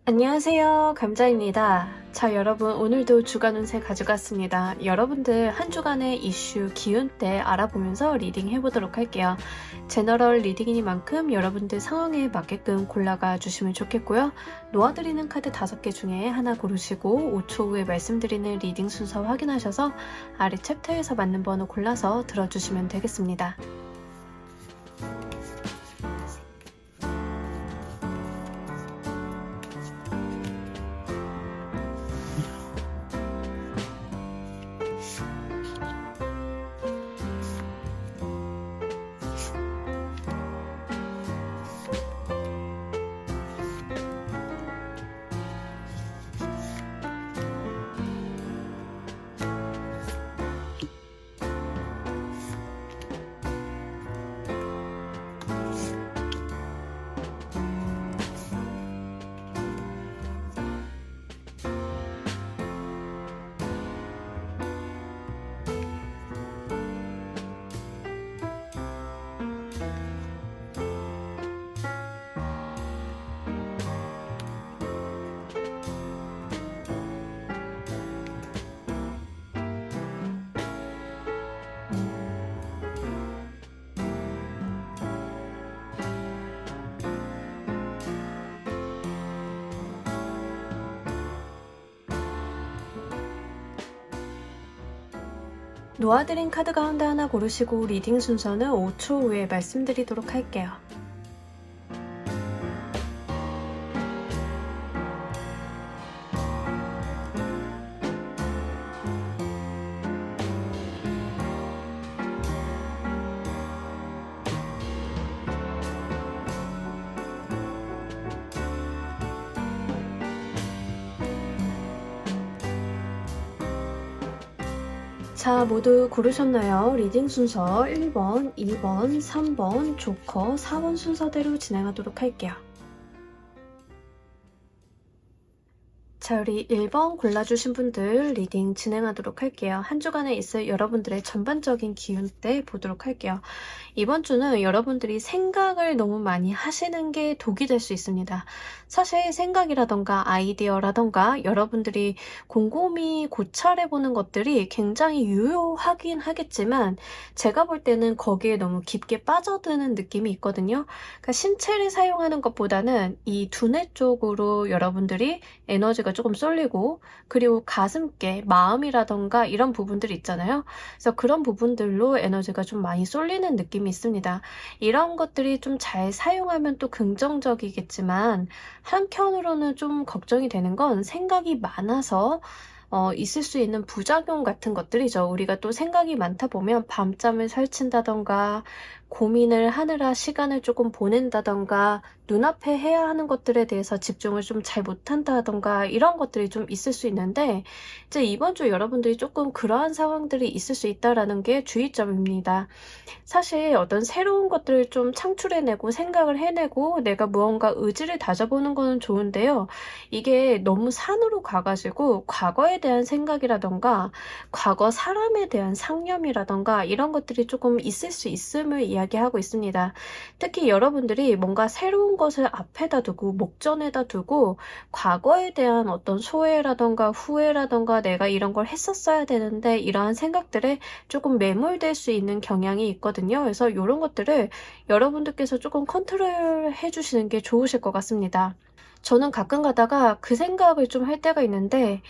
안녕하세요. 감자입니다. 자, 여러분, 오늘도 주간 운세 가져갔습니다. 여러분들 한 주간의 이슈, 기운대 알아보면서 리딩 해보도록 할게요. 제너럴 리딩이니만큼 여러분들 상황에 맞게끔 골라가 주시면 좋겠고요. 놓아드리는 카드 5개 중에 하나 고르시고 5초 후에 말씀드리는 리딩 순서 확인하셔서 아래 챕터에서 맞는 번호 골라서 들어주시면 되겠습니다. 놓아드린 카드 가운데 하나 고르시고 리딩 순서는 5초 후에 말씀드리도록 할게요. 자, 모두 고르셨나요? 리딩 순서 1번, 2번, 3번, 조커, 4번 순서대로 진행하도록 할게요. 자, 우리 1번 골라주신 분들 리딩 진행하도록 할게요. 한 주간에 있을 여러분들의 전반적인 기운대 보도록 할게요. 이번 주는 여러분들이 생각을 너무 많이 하시는 게 독이 될 수 있습니다. 사실 생각이라던가 아이디어라던가 여러분들이 곰곰이 고찰해보는 것들이 굉장히 유효하긴 하겠지만 제가 볼 때는 거기에 너무 깊게 빠져드는 느낌이 있거든요. 그러니까 신체를 사용하는 것보다는 이 두뇌 쪽으로 여러분들이 에너지가 조금 쏠리고 그리고 가슴께 마음이라던가 이런 부분들이 있잖아요. 그래서 그런 부분들로 에너지가 좀 많이 쏠리는 느낌이 있습니다. 이런 것들이 좀 잘 사용하면 또 긍정적이겠지만 한편으로는 좀 걱정이 되는 건 생각이 많아서 있을 수 있는 부작용 같은 것들이죠. 우리가 또 생각이 많다 보면 밤잠을 설친다던가 고민을 하느라 시간을 조금 보낸다던가 눈앞에 해야 하는 것들에 대해서 집중을 좀 잘 못한다던가 이런 것들이 좀 있을 수 있는데 이제 이번 주 여러분들이 조금 그러한 상황들이 있을 수 있다라는 게 주의점입니다. 사실 어떤 새로운 것들을 좀 창출해내고 생각을 해내고 내가 무언가 의지를 다져보는 거는 좋은데요. 이게 너무 산으로 가가지고 과거에 대한 생각이라던가 과거 사람에 대한 상념이라던가 이런 것들이 조금 있을 수 있음을 이야기하고 있습니다. 특히 여러분들이 뭔가 새로운 것을 앞에다 두고 목전에다 두고 과거에 대한 어떤 소외라던가 후회라던가 내가 이런 걸 했었어야 되는데 이러한 생각들에 조금 매몰될 수 있는 경향이 있거든요. 그래서 이런 것들을 여러분들께서 조금 컨트롤 해주시는 게 좋으실 것 같습니다. 저는 가끔 가다가 그 생각을 좀 할 때가 있는데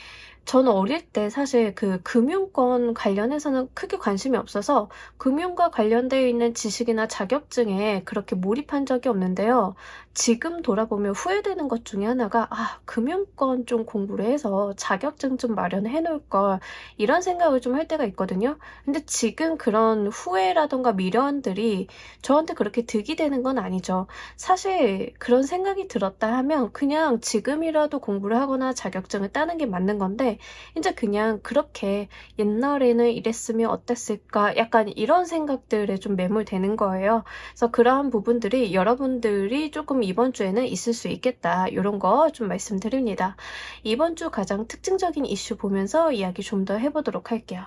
저는 어릴 때 사실 그 금융권 관련해서는 크게 관심이 없어서 금융과 관련되어 있는 지식이나 자격증에 그렇게 몰입한 적이 없는데요. 지금 돌아보면 후회되는 것 중에 하나가 금융권 좀 공부를 해서 자격증 좀 마련해 놓을 걸 이런 생각을 좀 할 때가 있거든요. 근데 지금 그런 후회라던가 미련들이 저한테 그렇게 득이 되는 건 아니죠. 사실 그런 생각이 들었다 하면 그냥 지금이라도 공부를 하거나 자격증을 따는 게 맞는 건데 이제 그냥 그렇게 옛날에는 이랬으면 어땠을까 약간 이런 생각들에 좀 매몰되는 거예요. 그래서 그러한 부분들이 여러분들이 조금 이번 주에는 있을 수 있겠다 이런 거 좀 말씀드립니다. 이번 주 가장 특징적인 이슈 보면서 이야기 좀 더 해보도록 할게요.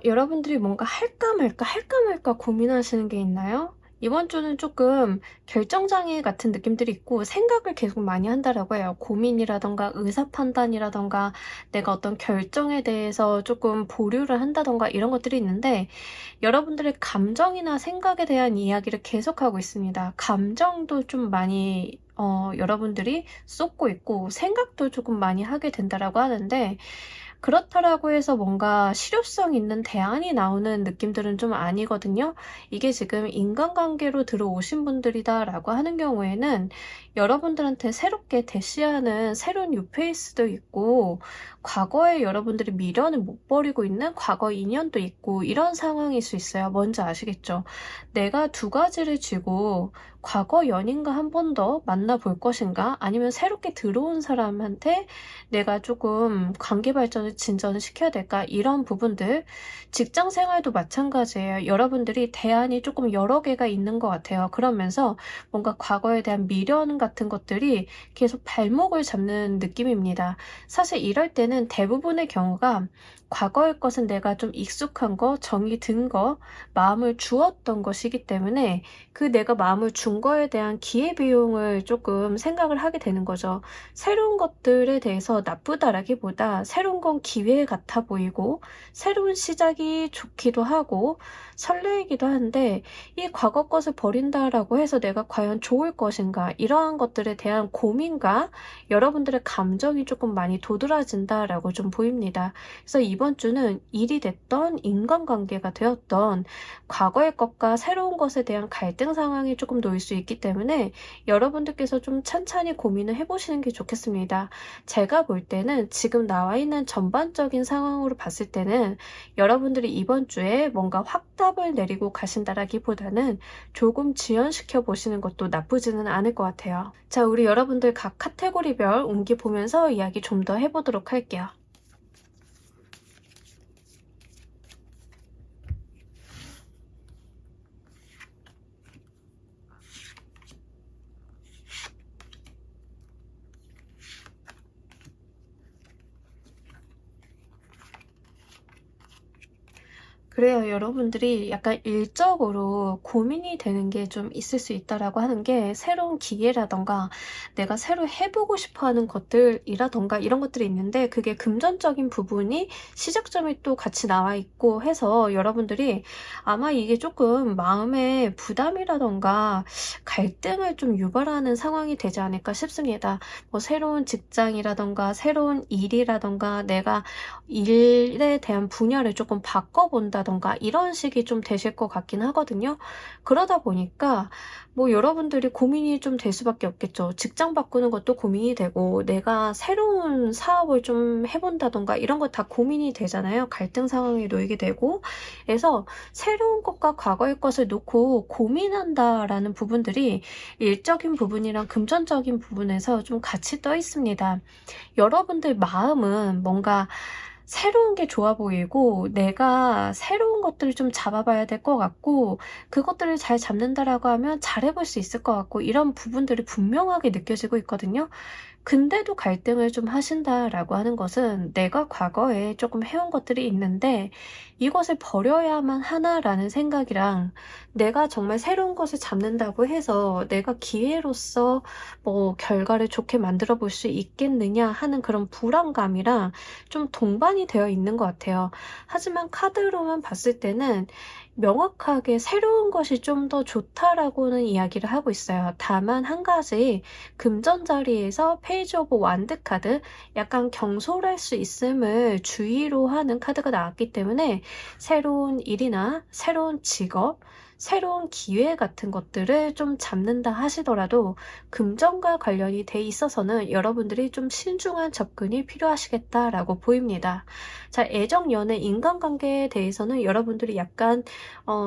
여러분들이 뭔가 할까 말까 고민하시는 게 있나요? 이번 주는 조금 결정장애 같은 느낌들이 있고 생각을 계속 많이 한다라고 해요. 고민이라던가 의사 판단이라던가 내가 어떤 결정에 대해서 조금 보류를 한다던가 이런 것들이 있는데 여러분들의 감정이나 생각에 대한 이야기를 계속하고 있습니다. 감정도 좀 많이 여러분들이 쏟고 있고 생각도 조금 많이 하게 된다라고 하는데 그렇다라고 해서 뭔가 실효성 있는 대안이 나오는 느낌들은 좀 아니거든요. 이게 지금 인간관계로 들어오신 분들이다라고 하는 경우에는 여러분들한테 새롭게 대시하는 새로운 뉴페이스도 있고 과거에 여러분들이 미련을 못 버리고 있는 과거 인연도 있고 이런 상황일 수 있어요. 뭔지 아시겠죠? 내가 두 가지를 쥐고 과거 연인과 한 번 더 만나볼 것인가? 아니면 새롭게 들어온 사람한테 내가 조금 관계 발전을 진전을 시켜야 될까? 이런 부분들. 직장 생활도 마찬가지예요. 여러분들이 대안이 조금 여러 개가 있는 것 같아요. 그러면서 뭔가 과거에 대한 미련 같은 것들이 계속 발목을 잡는 느낌입니다. 사실 이럴 때는 대부분의 경우가 과거의 것은 내가 좀 익숙한 거, 정이 든 거, 마음을 주었던 것이기 때문에 그 내가 마음을 준 거에 대한 기회비용을 조금 생각을 하게 되는 거죠. 새로운 것들에 대해서 나쁘다라기보다 새로운 건 기회 같아 보이고 새로운 시작이 좋기도 하고 설레이기도 한데 이 과거 것을 버린다라고 해서 내가 과연 좋을 것인가 이러한 것들에 대한 고민과 여러분들의 감정이 조금 많이 도드라진다라고 좀 보입니다. 그래서 이번 주는 일이 됐던 인간관계가 되었던 과거의 것과 새로운 것에 대한 갈등 상황이 조금 놓일 수 있기 때문에 여러분들께서 좀 찬찬히 고민을 해보시는 게 좋겠습니다. 제가 볼 때는 지금 나와 있는 전반적인 상황으로 봤을 때는 여러분들이 이번 주에 뭔가 확답을 내리고 가신다라기보다는 조금 지연시켜 보시는 것도 나쁘지는 않을 것 같아요. 자, 우리 여러분들 각 카테고리별 옮겨 보면서 이야기 좀 더 해보도록 할게요. 그래요. 여러분들이 약간 일적으로 고민이 되는 게 좀 있을 수 있다라고 하는 게 새로운 기회라던가 내가 새로 해보고 싶어 하는 것들이라던가 이런 것들이 있는데 그게 금전적인 부분이 시작점이 또 같이 나와 있고 해서 여러분들이 아마 이게 조금 마음의 부담이라던가 갈등을 좀 유발하는 상황이 되지 않을까 싶습니다. 뭐 새로운 직장이라던가 새로운 일이라던가 내가 일에 대한 분야를 조금 바꿔본다던가 이런 식이 좀 되실 것 같긴 하거든요. 그러다 보니까 뭐 여러분들이 고민이 좀 될 수밖에 없겠죠. 직장 바꾸는 것도 고민이 되고 내가 새로운 사업을 좀 해본다던가 이런 거 다 고민이 되잖아요. 갈등 상황에 놓이게 되고 그래서 새로운 것과 과거의 것을 놓고 고민한다라는 부분들이 일적인 부분이랑 금전적인 부분에서 좀 같이 떠 있습니다. 여러분들 마음은 뭔가 새로운 게 좋아 보이고 내가 새로운 것들을 좀 잡아봐야 될 것 같고 그것들을 잘 잡는다라고 하면 잘해볼 수 있을 것 같고 이런 부분들이 분명하게 느껴지고 있거든요. 근데도 갈등을 좀 하신다라고 하는 것은 내가 과거에 조금 해온 것들이 있는데 이것을 버려야만 하나라는 생각이랑 내가 정말 새로운 것을 잡는다고 해서 내가 기회로서 뭐 결과를 좋게 만들어 볼 수 있겠느냐 하는 그런 불안감이랑 좀 동반이 되어 있는 것 같아요. 하지만 카드로만 봤을 때는 명확하게 새로운 것이 좀 더 좋다라고는 이야기를 하고 있어요. 다만 한 가지 금전 자리에서 페이지 오브 완드 카드 약간 경솔할 수 있음을 주의로 하는 카드가 나왔기 때문에 새로운 일이나 새로운 직업 새로운 기회 같은 것들을 좀 잡는다 하시더라도 금전과 관련이 돼 있어서는 여러분들이 좀 신중한 접근이 필요하시겠다라고 보입니다. 자, 애정, 연애, 인간관계에 대해서는 여러분들이 약간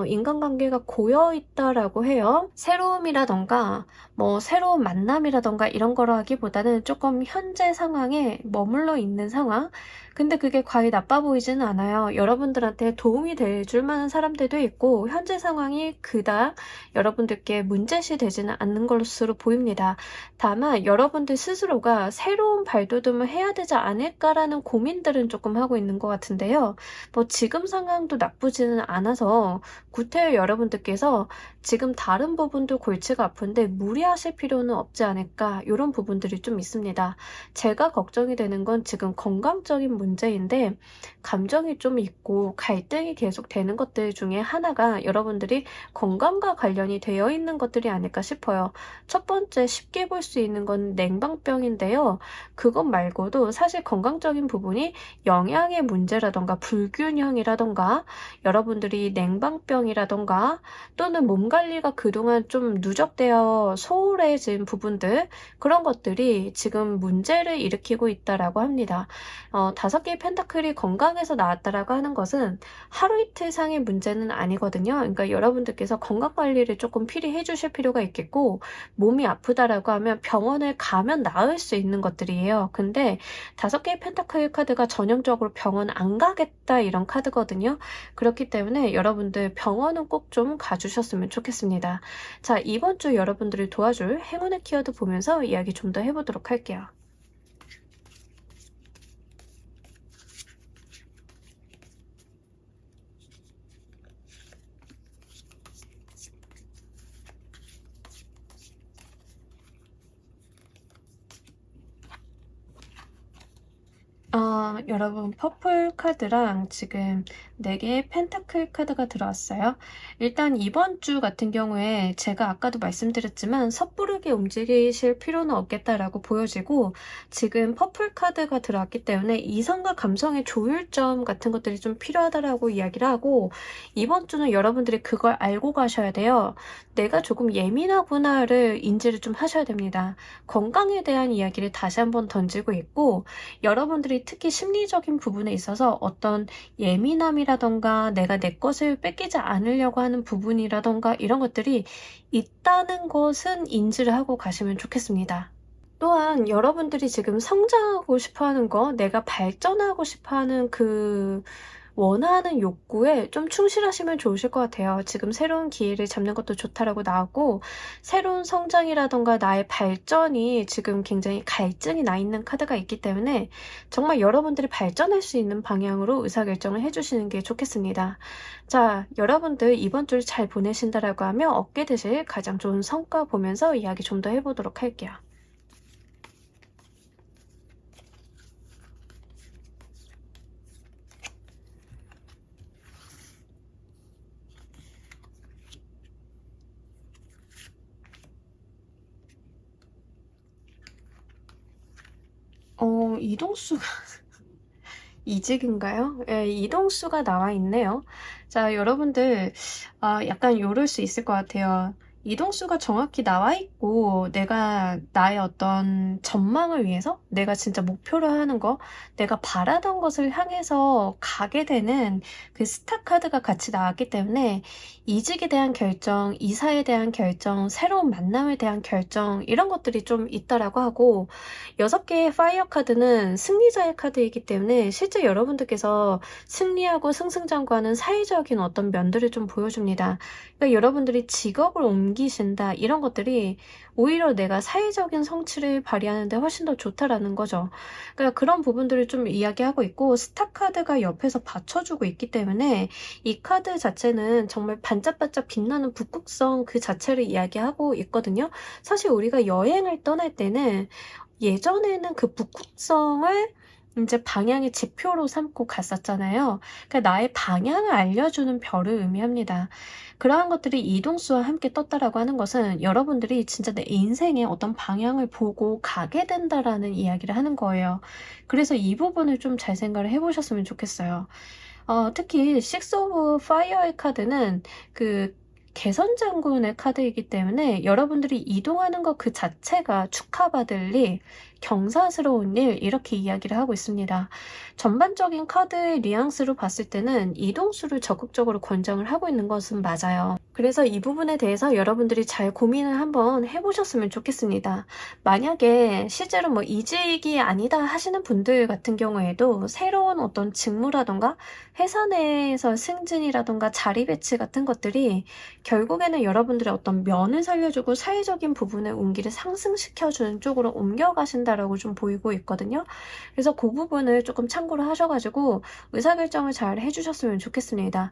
인간관계가 고여있다라고 해요. 새로움이라던가 뭐 새로운 만남이라던가 이런 거라기보다는 조금 현재 상황에 머물러 있는 상황 근데 그게 과히 나빠 보이지는 않아요. 여러분들한테 도움이 될 줄 만한 사람들도 있고 현재 상황이 상황이 그닥 여러분들께 문제시 되지는 않는 것으로 보입니다. 다만 여러분들 스스로가 새로운 발돋움을 해야 되지 않을까라는 고민들은 조금 하고 있는 것 같은데요. 뭐 지금 상황도 나쁘지는 않아서 구태여 여러분들께서 지금 다른 부분도 골치가 아픈데 무리하실 필요는 없지 않을까, 이런 부분들이 좀 있습니다. 제가 걱정이 되는 건 지금 건강적인 문제인데 감정이 좀 있고 갈등이 계속 되는 것들 중에 하나가 여러분들이 건강과 관련이 되어 있는 것들이 아닐까 싶어요. 첫 번째 쉽게 볼 수 있는 건 냉방병인데요. 그것 말고도 사실 건강적인 부분이 영양의 문제라던가 불균형이라던가 여러분들이 냉방병이라던가 또는 몸 관리가 그동안 좀 누적되어 소홀해진 부분들, 그런 것들이 지금 문제를 일으키고 있다라고 합니다. 5개의 펜타클이 건강에서 나왔다라고 하는 것은 하루 이틀 상의 문제는 아니거든요. 그러니까 여러분들께서 건강 관리를 조금 필히 해주실 필요가 있겠고, 몸이 아프다라고 하면 병원을 가면 나을 수 있는 것들이에요. 근데 5개의 펜타클 카드가 전형적으로 병원 안 가겠다 이런 카드거든요. 그렇기 때문에 여러분들 병원은 꼭 좀 가주셨으면 좋겠습니다. 자, 이번 주 여러분들을 도와줄 행운의 키워드 보면서 이야기 좀 더 해보도록 할게요. 여러분 퍼플 카드랑 지금 4개의 펜타클 카드가 들어왔어요. 일단 이번 주 같은 경우에 제가 아까도 말씀드렸지만 섣부르게 움직이실 필요는 없겠다라고 보여지고, 지금 퍼플 카드가 들어왔기 때문에 이성과 감성의 조율점 같은 것들이 좀 필요하다라고 이야기를 하고, 이번 주는 여러분들이 그걸 알고 가셔야 돼요. 내가 조금 예민하구나를 인지를 좀 하셔야 됩니다. 건강에 대한 이야기를 다시 한번 던지고 있고, 여러분들이 특히 심리적인 부분에 있어서 어떤 예민함이라던가 내가 내 것을 뺏기지 않으려고 하는 부분이라던가 이런 것들이 있다는 것은 인지를 하고 가시면 좋겠습니다. 또한 여러분들이 지금 성장하고 싶어하는 거, 내가 발전하고 싶어하는 그 원하는 욕구에 좀 충실하시면 좋으실 것 같아요. 지금 새로운 기회를 잡는 것도 좋다라고 나왔고, 새로운 성장이라던가 나의 발전이 지금 굉장히 갈증이 나 있는 카드가 있기 때문에 정말 여러분들이 발전할 수 있는 방향으로 의사결정을 해주시는 게 좋겠습니다. 자, 여러분들 이번 주 잘 보내신다라고 하면 얻게 되실 가장 좋은 성과 보면서 이야기 좀 더 해보도록 할게요. 이동수가 이직인가요? 예, 이동수가 나와 있네요. 자, 여러분들, 약간 요럴 수 있을 것 같아요. 이동수가 정확히 나와 있고, 내가 나의 어떤 전망을 위해서, 내가 진짜 목표로 하는 거, 내가 바라던 것을 향해서 가게 되는 그 스타 카드가 같이 나왔기 때문에, 이직에 대한 결정, 이사에 대한 결정, 새로운 만남에 대한 결정, 이런 것들이 좀 있다라고 하고, 6개의 파이어 카드는 승리자의 카드이기 때문에 실제 여러분들께서 승리하고 승승장구하는 사회적인 어떤 면들을 좀 보여줍니다. 그러니까 여러분들이 직업을 옮기신다, 이런 것들이 오히려 내가 사회적인 성취를 발휘하는데 훨씬 더 좋다라는 거죠. 그러니까 그런 부분들을 좀 이야기하고 있고, 스타 카드가 옆에서 받쳐주고 있기 때문에 이 카드 자체는 정말 반짝반짝 빛나는 북극성 그 자체를 이야기하고 있거든요. 사실 우리가 여행을 떠날 때는 예전에는 그 북극성을 이제 방향의 지표로 삼고 갔었잖아요. 그러니까 나의 방향을 알려주는 별을 의미합니다. 그러한 것들이 이동수와 함께 떴다라고 하는 것은 여러분들이 진짜 내 인생의 어떤 방향을 보고 가게 된다라는 이야기를 하는 거예요. 그래서 이 부분을 좀 잘 생각을 해보셨으면 좋겠어요. 특히 식스 오브 파이어의 카드는 그 개선 장군의 카드이기 때문에 여러분들이 이동하는 것 그 자체가 축하받을 일, 경사스러운 일, 이렇게 이야기를 하고 있습니다. 전반적인 카드의 뉘앙스로 봤을 때는 이동수를 적극적으로 권장을 하고 있는 것은 맞아요. 그래서 이 부분에 대해서 여러분들이 잘 고민을 한번 해보셨으면 좋겠습니다. 만약에 실제로 뭐 이직이 아니다 하시는 분들 같은 경우에도 새로운 어떤 직무라던가 회사 내에서 승진이라던가 자리 배치 같은 것들이 결국에는 여러분들의 어떤 면을 살려주고 사회적인 부분의 운기를 상승시켜주는 쪽으로 옮겨가신다라고 좀 보이고 있거든요. 그래서 그 부분을 조금 참고를 하셔가지고 의사결정을 잘 해주셨으면 좋겠습니다.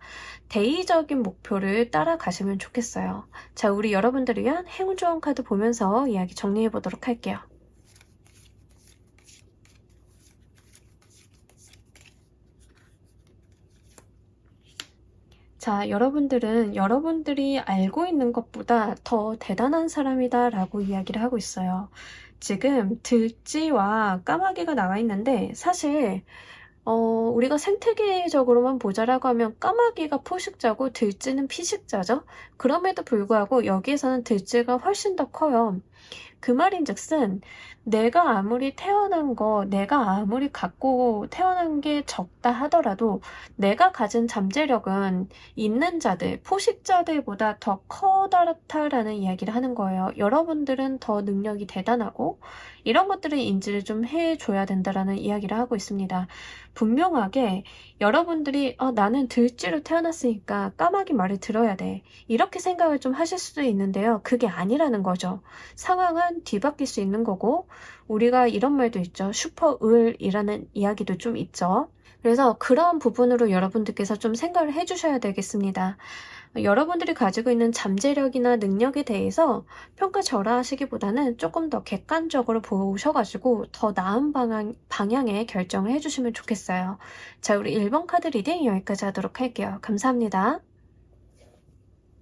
대의적인 목표를 따라가시면 좋겠어요. 자, 우리 여러분들을 위한 행운 조언 카드 보면서 이야기 정리해 보도록 할게요. 자, 여러분들은 여러분들이 알고 있는 것보다 더 대단한 사람이다 라고 이야기를 하고 있어요. 지금 들쥐와 까마귀가 나와 있는데 사실 우리가 생태계적으로만 보자라고 하면 까마귀가 포식자고 들쥐는 피식자죠. 그럼에도 불구하고 여기에서는 들쥐가 훨씬 더 커요. 그 말인즉슨 내가 아무리 태어난 거, 내가 아무리 갖고 태어난 게 적다 하더라도 내가 가진 잠재력은 있는 자들, 포식자들보다 더 커다랗다라는 이야기를 하는 거예요. 여러분들은 더 능력이 대단하고 이런 것들을 인지를 좀 해줘야 된다라는 이야기를 하고 있습니다. 분명하게 여러분들이 나는 들쥐로 태어났으니까 까마귀 말을 들어야 돼. 이렇게 생각을 좀 하실 수도 있는데요. 그게 아니라는 거죠. 상황은 뒤바뀔 수 있는 거고 우리가 이런 말도 있죠. 슈퍼을이라는 이야기도 좀 있죠. 그래서 그런 부분으로 여러분들께서 좀 생각을 해주셔야 되겠습니다. 여러분들이 가지고 있는 잠재력이나 능력에 대해서 평가절하하시기보다는 조금 더 객관적으로 보셔가지고 더 나은 방향에 결정을 해주시면 좋겠어요. 자, 우리 1번 카드 리딩 여기까지 하도록 할게요. 감사합니다.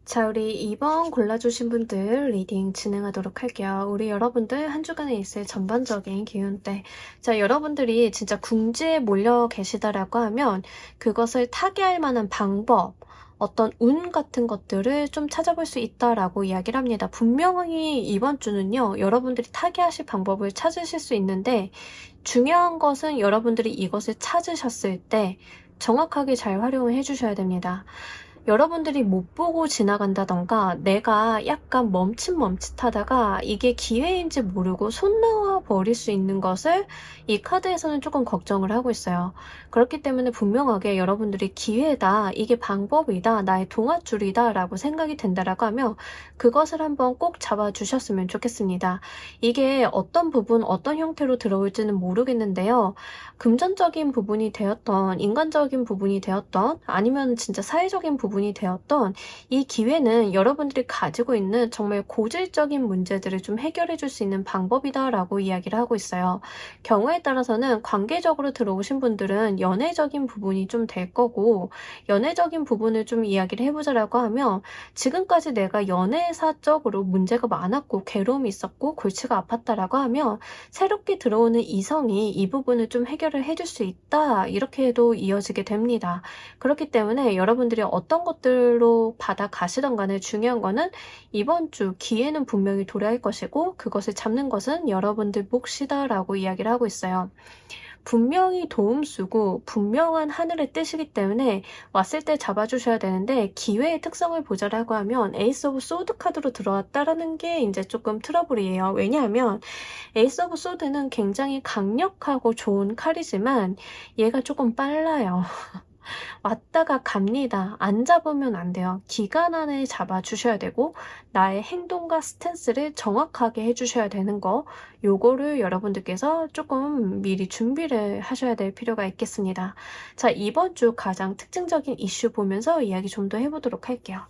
자, 우리 2번 골라주신 분들 리딩 진행하도록 할게요. 우리 여러분들 한 주간에 있을 전반적인 기운대. 자, 여러분들이 진짜 궁지에 몰려 계시다라고 하면 그것을 타개할 만한 방법, 어떤 운 같은 것들을 좀 찾아볼 수 있다라고 이야기를 합니다. 분명히 이번 주는요, 여러분들이 타개하실 방법을 찾으실 수 있는데 중요한 것은 여러분들이 이것을 찾으셨을 때 정확하게 잘 활용을 해주셔야 됩니다. 여러분들이 못 보고 지나간다던가 내가 약간 멈칫멈칫하다가 이게 기회인지 모르고 손 놓아 버릴 수 있는 것을 이 카드에서는 조금 걱정을 하고 있어요. 그렇기 때문에 분명하게 여러분들이 기회다, 이게 방법이다, 나의 동아줄이다 라고 생각이 된다라고 하면 그것을 한번 꼭 잡아주셨으면 좋겠습니다. 이게 어떤 부분, 어떤 형태로 들어올지는 모르겠는데요. 금전적인 부분이 되었던, 인간적인 부분이 되었던, 아니면 진짜 사회적인 부분이 되었던 이 기회는 여러분들이 가지고 있는 정말 고질적인 문제들을 좀 해결해 줄 수 있는 방법이다 라고 이야기를 하고 있어요. 경우에 따라서는 관계적으로 들어오신 분들은 연애적인 부분이 좀 될 거고, 연애적인 부분을 좀 이야기를 해보자라고 하면 지금까지 내가 연애사적으로 문제가 많았고 괴로움이 있었고 골치가 아팠다라고 하면 새롭게 들어오는 이성이 이 부분을 좀 해결을 해줄 수 있다, 이렇게 해도 이어지게 됩니다. 그렇기 때문에 여러분들이 어떤 것들로 받아가시던 간에 중요한 거는 이번 주 기회는 분명히 도래할 것이고 그것을 잡는 것은 여러분들 몫이다 라고 이야기를 하고 있어요. 분명히 도움수고 분명한 하늘의 뜻이기 때문에 왔을 때 잡아주셔야 되는데 기회의 특성을 보자라고 하면 에이스 오브 소드 카드로 들어왔다라는 게 이제 조금 트러블이에요. 왜냐하면 에이스 오브 소드는 굉장히 강력하고 좋은 칼이지만 얘가 조금 빨라요. 왔다가 갑니다. 안 잡으면 안 돼요. 기간 안에 잡아주셔야 되고 나의 행동과 스탠스를 정확하게 해주셔야 되는 거, 요거를 여러분들께서 조금 미리 준비를 하셔야 될 필요가 있겠습니다. 자, 이번 주 가장 특징적인 이슈 보면서 이야기 좀 더 해보도록 할게요.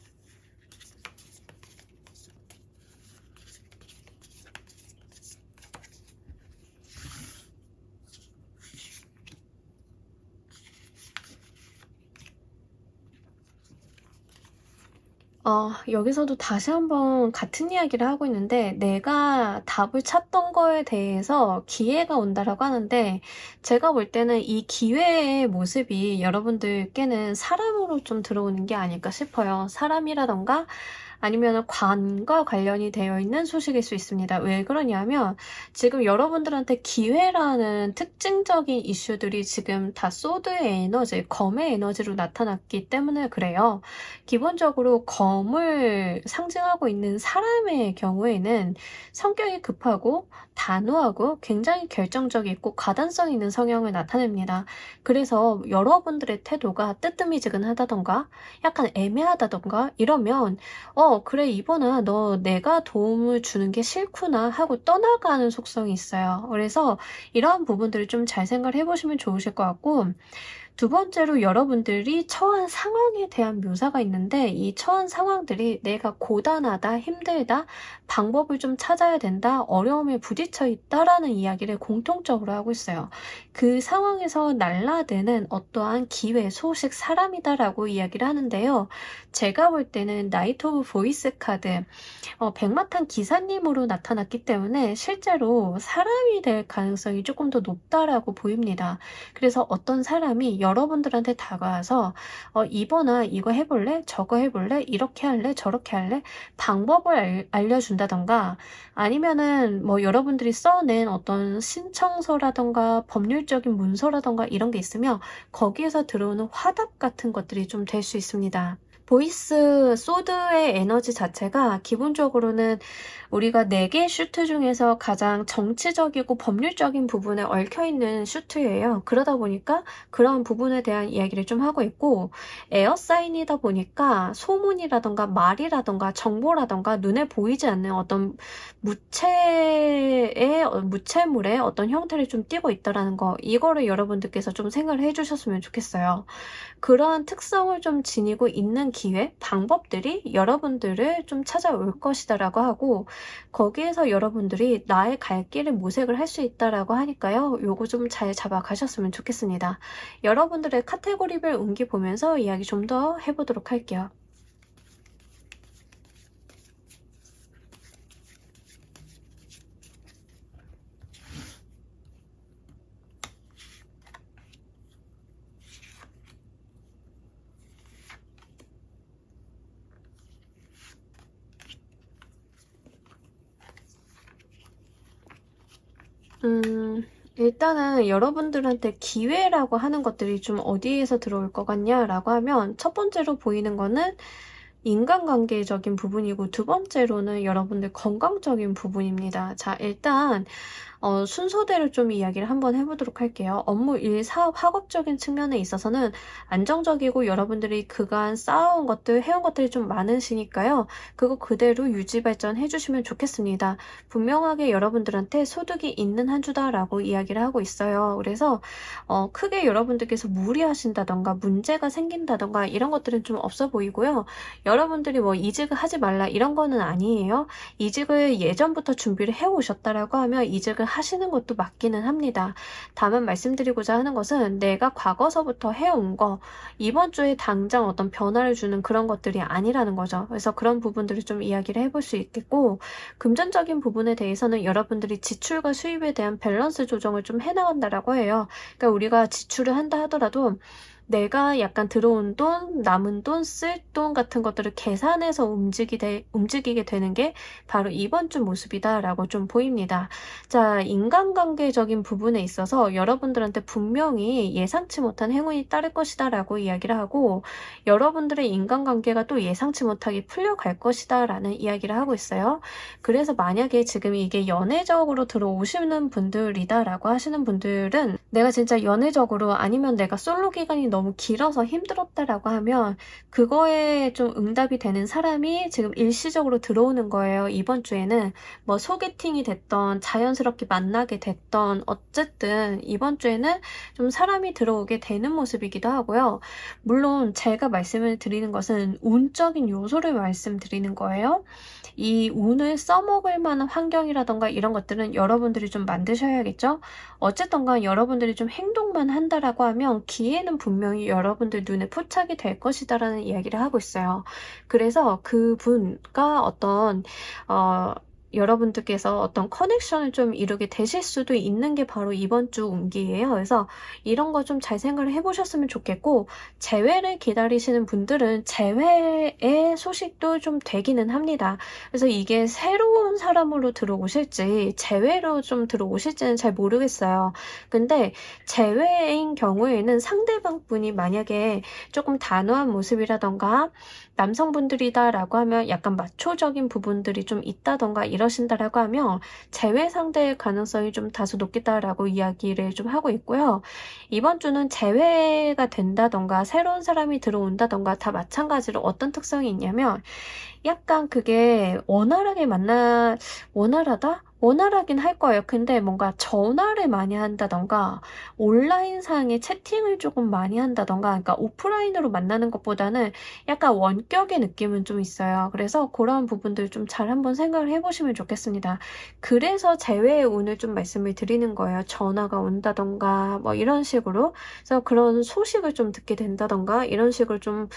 여기서도 다시 한번 같은 이야기를 하고 있는데 내가 답을 찾던 거에 대해서 기회가 온다라고 하는데 제가 볼 때는 이 기회의 모습이 여러분들께는 사람으로 좀 들어오는 게 아닐까 싶어요. 사람이라던가 아니면 관과 관련이 되어 있는 소식일 수 있습니다. 왜 그러냐면 지금 여러분들한테 기회라는 특징적인 이슈들이 지금 다 소드의 에너지, 검의 에너지로 나타났기 때문에 그래요. 기본적으로 검을 상징하고 있는 사람의 경우에는 성격이 급하고 단호하고 굉장히 결정적이고 가단성 있는 성향을 나타냅니다. 그래서 여러분들의 태도가 뜨뜨미지근하다던가 약간 애매하다던가 이러면 그래 이번아 너 내가 도움을 주는 게 싫구나 하고 떠나가는 속성이 있어요. 그래서 이러한 부분들을 좀 잘 생각을 해보시면 좋으실 것 같고, 두 번째로 여러분들이 처한 상황에 대한 묘사가 있는데 이 처한 상황들이 내가 고단하다, 힘들다, 방법을 좀 찾아야 된다, 어려움에 부딪혀 있다라는 이야기를 공통적으로 하고 있어요. 그 상황에서 날라드는 어떠한 기회, 소식, 사람이다라고 이야기를 하는데요. 제가 볼 때는 나이트 오브 보이스 카드, 백마탄 기사님으로 나타났기 때문에 실제로 사람이 될 가능성이 조금 더 높다라고 보입니다. 그래서 어떤 사람이 여러분들한테 다가와서 이번아 이거 해볼래? 저거 해볼래? 이렇게 할래? 저렇게 할래? 방법을 알려준다던가 아니면은 뭐 여러분들이 써낸 어떤 신청서라던가 법률적인 문서라던가 이런 게 있으면 거기에서 들어오는 화답 같은 것들이 좀 될 수 있습니다. 보이스 소드의 에너지 자체가 기본적으로는 우리가 4개의 슈트 중에서 가장 정치적이고 법률적인 부분에 얽혀있는 슈트예요. 그러다 보니까 그런 부분에 대한 이야기를 좀 하고 있고, 에어사인이다 보니까 소문이라던가 말이라던가 정보라던가 눈에 보이지 않는 어떤 무체물의 어떤 형태를 좀 띠고 있다라는 거, 이거를 여러분들께서 좀 생각을 해주셨으면 좋겠어요. 그러한 특성을 좀 지니고 있는 기회, 방법들이 여러분들을 좀 찾아올 것이다라고 하고, 거기에서 여러분들이 나의 갈 길을 모색을 할 수 있다라고 하니까요. 요거 좀 잘 잡아가셨으면 좋겠습니다. 여러분들의 카테고리별 운기 보면서 이야기 좀 더 해보도록 할게요. 일단은 여러분들한테 기회라고 하는 것들이 좀 어디에서 들어올 것 같냐라고 하면 첫 번째로 보이는 거는 인간관계적인 부분이고 두 번째로는 여러분들 건강적인 부분입니다. 자, 일단 순서대로 좀 이야기를 한번 해보도록 할게요. 업무, 일, 사업, 학업적인 측면에 있어서는 안정적이고 여러분들이 그간 쌓아온 것들, 해온 것들이 좀 많으시니까요. 그거 그대로 유지 발전 해주시면 좋겠습니다. 분명하게 여러분들한테 소득이 있는 한 주다라고 이야기를 하고 있어요. 그래서 크게 여러분들께서 무리하신다던가 문제가 생긴다던가 이런 것들은 좀 없어 보이고요. 여러분들이 뭐 이직을 하지 말라 이런 거는 아니에요. 이직을 예전부터 준비를 해오셨다라고 하면 이직을 하시는 것도 맞기는 합니다. 다만 말씀드리고자 하는 것은 내가 과거서부터 해온 거 이번 주에 당장 어떤 변화를 주는 그런 것들이 아니라는 거죠. 그래서 그런 부분들을 좀 이야기를 해볼 수 있겠고, 금전적인 부분에 대해서는 여러분들이 지출과 수입에 대한 밸런스 조정을 좀 해나간다라고 해요. 그러니까 우리가 지출을 한다 하더라도 내가 약간 들어온 돈, 남은 돈, 쓸 돈 같은 것들을 계산해서 움직이게 되는 게 바로 이번 주 모습이다라고 좀 보입니다. 자, 인간관계적인 부분에 있어서 여러분들한테 분명히 예상치 못한 행운이 따를 것이다라고 이야기를 하고, 여러분들의 인간관계가 또 예상치 못하게 풀려갈 것이다라는 이야기를 하고 있어요. 그래서 만약에 지금 이게 연애적으로 들어오시는 분들이다라고 하시는 분들은 내가 진짜 연애적으로 아니면 내가 솔로 기간이 너무 길어서 힘들었다라고 하면 그거에 좀 응답이 되는 사람이 지금 일시적으로 들어오는 거예요. 이번 주에는 뭐 소개팅이 됐던 자연스럽게 만나게 됐던 어쨌든 이번 주에는 좀 사람이 들어오게 되는 모습이기도 하고요. 물론 제가 말씀을 드리는 것은 운적인 요소를 말씀드리는 거예요. 이 운을 써먹을 만한 환경이라던가 이런 것들은 여러분들이 좀 만드셔야겠죠? 어쨌든 간 여러분들이 좀 행동만 한다라고 하면 기회는 분명히 여러분들 눈에 포착이 될 것이다라는 이야기를 하고 있어요. 그래서 그분과 어떤 여러분들께서 어떤 커넥션을 좀 이루게 되실 수도 있는 게 바로 이번 주 운기예요. 그래서 이런 거 좀 잘 생각을 해보셨으면 좋겠고, 재회를 기다리시는 분들은 재회의 소식도 좀 되기는 합니다. 그래서 이게 새로운 사람으로 들어오실지 재회로 좀 들어오실지는 잘 모르겠어요. 근데 재회인 경우에는 상대방 분이 만약에 조금 단호한 모습이라던가 남성분들이다라고 하면 약간 마초적인 부분들이 좀 있다던가 이러신다라고 하면 재회 상대의 가능성이 좀 다소 높겠다라고 이야기를 좀 하고 있고요. 이번 주는 재회가 된다던가 새로운 사람이 들어온다던가 다 마찬가지로 어떤 특성이 있냐면 약간 그게 원활하다? 원활하긴 할 거예요. 근데 뭔가 전화를 많이 한다던가 온라인상의 채팅을 조금 많이 한다던가, 그러니까 오프라인으로 만나는 것보다는 약간 원격의 느낌은 좀 있어요. 그래서 그런 부분들 좀 잘 한번 생각을 해보시면 좋겠습니다. 그래서 재회의 운을 좀 말씀을 드리는 거예요. 전화가 온다던가 뭐 이런 식으로. 그래서 그런 소식을 좀 듣게 된다던가 이런 식으로 좀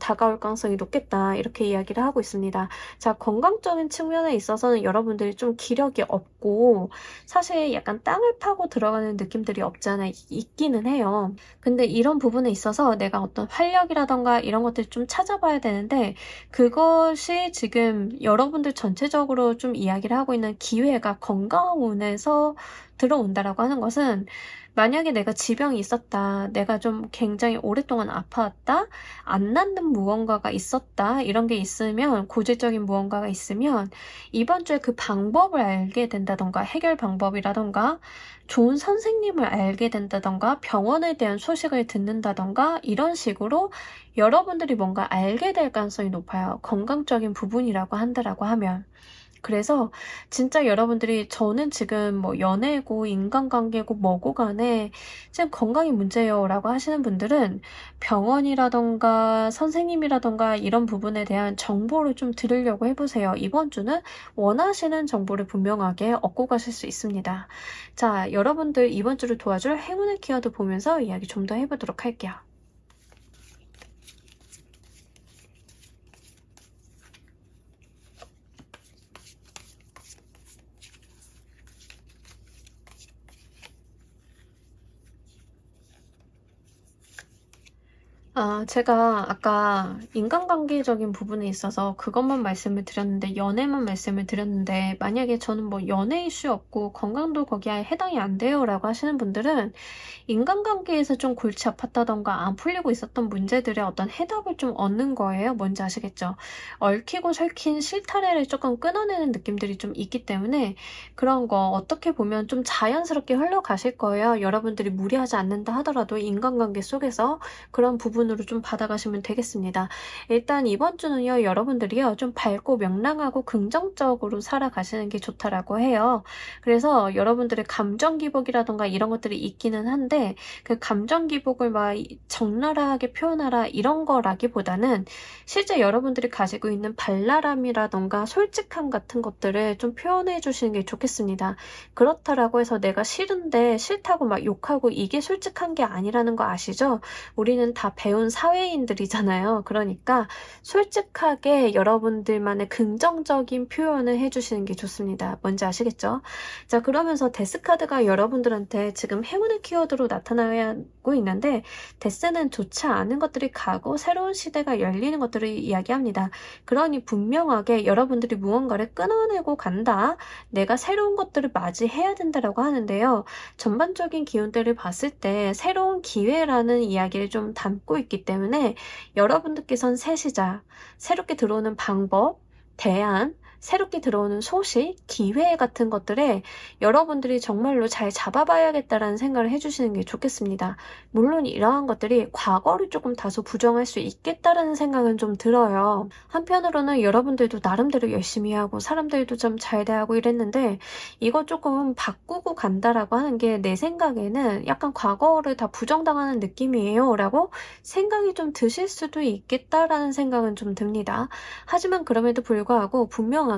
다가올 가능성이 높겠다, 이렇게 이야기를 하고 있습니다. 자, 건강적인 측면에 있어서는 여러분들이 좀 기력이 없고 사실 약간 땅을 파고 들어가는 느낌들이 없잖아 있기는 해요. 근데 이런 부분에 있어서 내가 어떤 활력이라던가 이런 것들 좀 찾아봐야 되는데, 그것이 지금 여러분들 전체적으로 좀 이야기를 하고 있는 기회가 건강운에서 들어온다라고 하는 것은, 만약에 내가 지병이 있었다, 내가 좀 굉장히 오랫동안 아파왔다, 안 낫는 무언가가 있었다, 이런 게 있으면, 고질적인 무언가가 있으면 이번 주에 그 방법을 알게 된다던가, 해결 방법이라던가 좋은 선생님을 알게 된다던가 병원에 대한 소식을 듣는다던가 이런 식으로 여러분들이 뭔가 알게 될 가능성이 높아요. 건강적인 부분이라고 한다라고 하면. 그래서 진짜 여러분들이, 저는 지금 뭐 연애고 인간관계고 뭐고 간에 지금 건강이 문제예요 라고 하시는 분들은 병원이라던가 선생님이라던가 이런 부분에 대한 정보를 좀 들으려고 해보세요. 이번 주는 원하시는 정보를 분명하게 얻고 가실 수 있습니다. 자, 여러분들 이번 주를 도와줄 행운의 키워드 보면서 이야기 좀 더 해보도록 할게요. 제가 아까 인간관계적인 부분에 있어서 그것만 말씀을 드렸는데, 연애만 말씀을 드렸는데, 만약에 저는 뭐 연애 이슈 없고 건강도 거기에 해당이 안 돼요 라고 하시는 분들은 인간관계에서 좀 골치 아팠다던가 안 풀리고 있었던 문제들의 어떤 해답을 좀 얻는 거예요. 뭔지 아시겠죠? 얽히고 설킨 실타래를 조금 끊어내는 느낌들이 좀 있기 때문에 그런 거 어떻게 보면 좀 자연스럽게 흘러가실 거예요. 여러분들이 무리하지 않는다 하더라도 인간관계 속에서 그런 부분으로 좀 받아가시면 되겠습니다. 일단 이번 주는요, 여러분들이요, 좀 밝고 명랑하고 긍정적으로 살아가시는 게 좋다라고 해요. 그래서 여러분들의 감정 기복이라던가 이런 것들이 있기는 한데, 그 감정 기복을 막 적나라하게 표현하라 이런 거라기보다는 실제 여러분들이 가지고 있는 발랄함이라던가 솔직함 같은 것들을 좀 표현해 주시는 게 좋겠습니다. 그렇다라고 해서 내가 싫은데 싫다고 막 욕하고 이게 솔직한 게 아니라는 거 아시죠? 우리는 다 배운 사회인들이잖아요. 그러니까 솔직하게 여러분들만의 긍정적인 표현을 해주시는 게 좋습니다. 뭔지 아시겠죠? 자, 그러면서 데스카드가 여러분들한테 지금 행운의 키워드로 나타나고 있는데, 데스는 좋지 않은 것들이 가고 새로운 시대가 열리는 것들을 이야기합니다. 그러니 분명하게 여러분들이 무언가를 끊어내고 간다, 내가 새로운 것들을 맞이해야 된다라고 하는데요. 전반적인 기운들을 봤을 때 새로운 기회라는 이야기를 좀 담고 있기 때문에 여러분들께서는 새 시작, 새롭게 들어오는 방법, 대안, 새롭게 들어오는 소식, 기회 같은 것들에 여러분들이 정말로 잘 잡아봐야겠다라는 생각을 해주시는 게 좋겠습니다. 물론 이러한 것들이 과거를 조금 다소 부정할 수 있겠다라는 생각은 좀 들어요. 한편으로는 여러분들도 나름대로 열심히 하고 사람들도 좀 잘 대하고 이랬는데 이거 조금 바꾸고 간다라고 하는 게 내 생각에는 약간 과거를 다 부정당하는 느낌이에요 라고 생각이 좀 드실 수도 있겠다라는 생각은 좀 듭니다. 하지만 그럼에도 불구하고 분명하게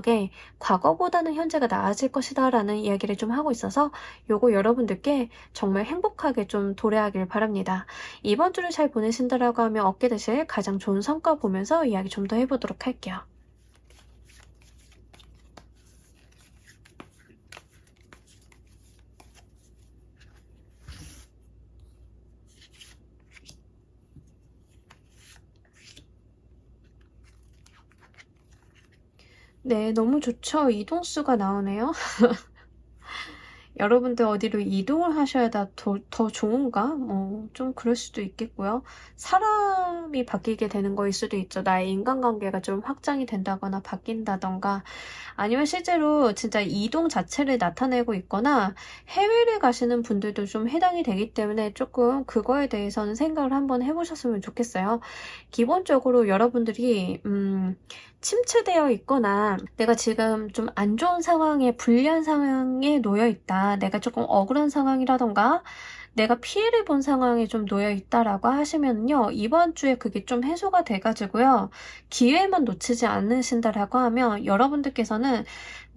과거보다는 현재가 나아질 것이다 라는 이야기를 좀 하고 있어서 요거 여러분들께 정말 행복하게 좀 도래하길 바랍니다. 이번 주를 잘 보내신다라고 하면 얻게 되실 가장 좋은 성과 보면서 이야기 좀 더 해보도록 할게요. 네, 너무 좋죠. 이동수가 나오네요. 여러분들 어디로 이동을 하셔야 더 좋은가? 좀 그럴 수도 있겠고요. 사람이 바뀌게 되는 거일 수도 있죠. 나의 인간관계가 좀 확장이 된다거나 바뀐다던가 아니면 실제로 진짜 이동 자체를 나타내고 있거나 해외를 가시는 분들도 좀 해당이 되기 때문에 조금 그거에 대해서는 생각을 한번 해보셨으면 좋겠어요. 기본적으로 여러분들이 침체되어 있거나 내가 지금 좀 안 좋은 상황에 불리한 상황에 놓여 있다. 내가 조금 억울한 상황이라던가 내가 피해를 본 상황에 좀 놓여 있다라고 하시면요. 이번 주에 그게 좀 해소가 돼가지고요. 기회만 놓치지 않으신다라고 하면 여러분들께서는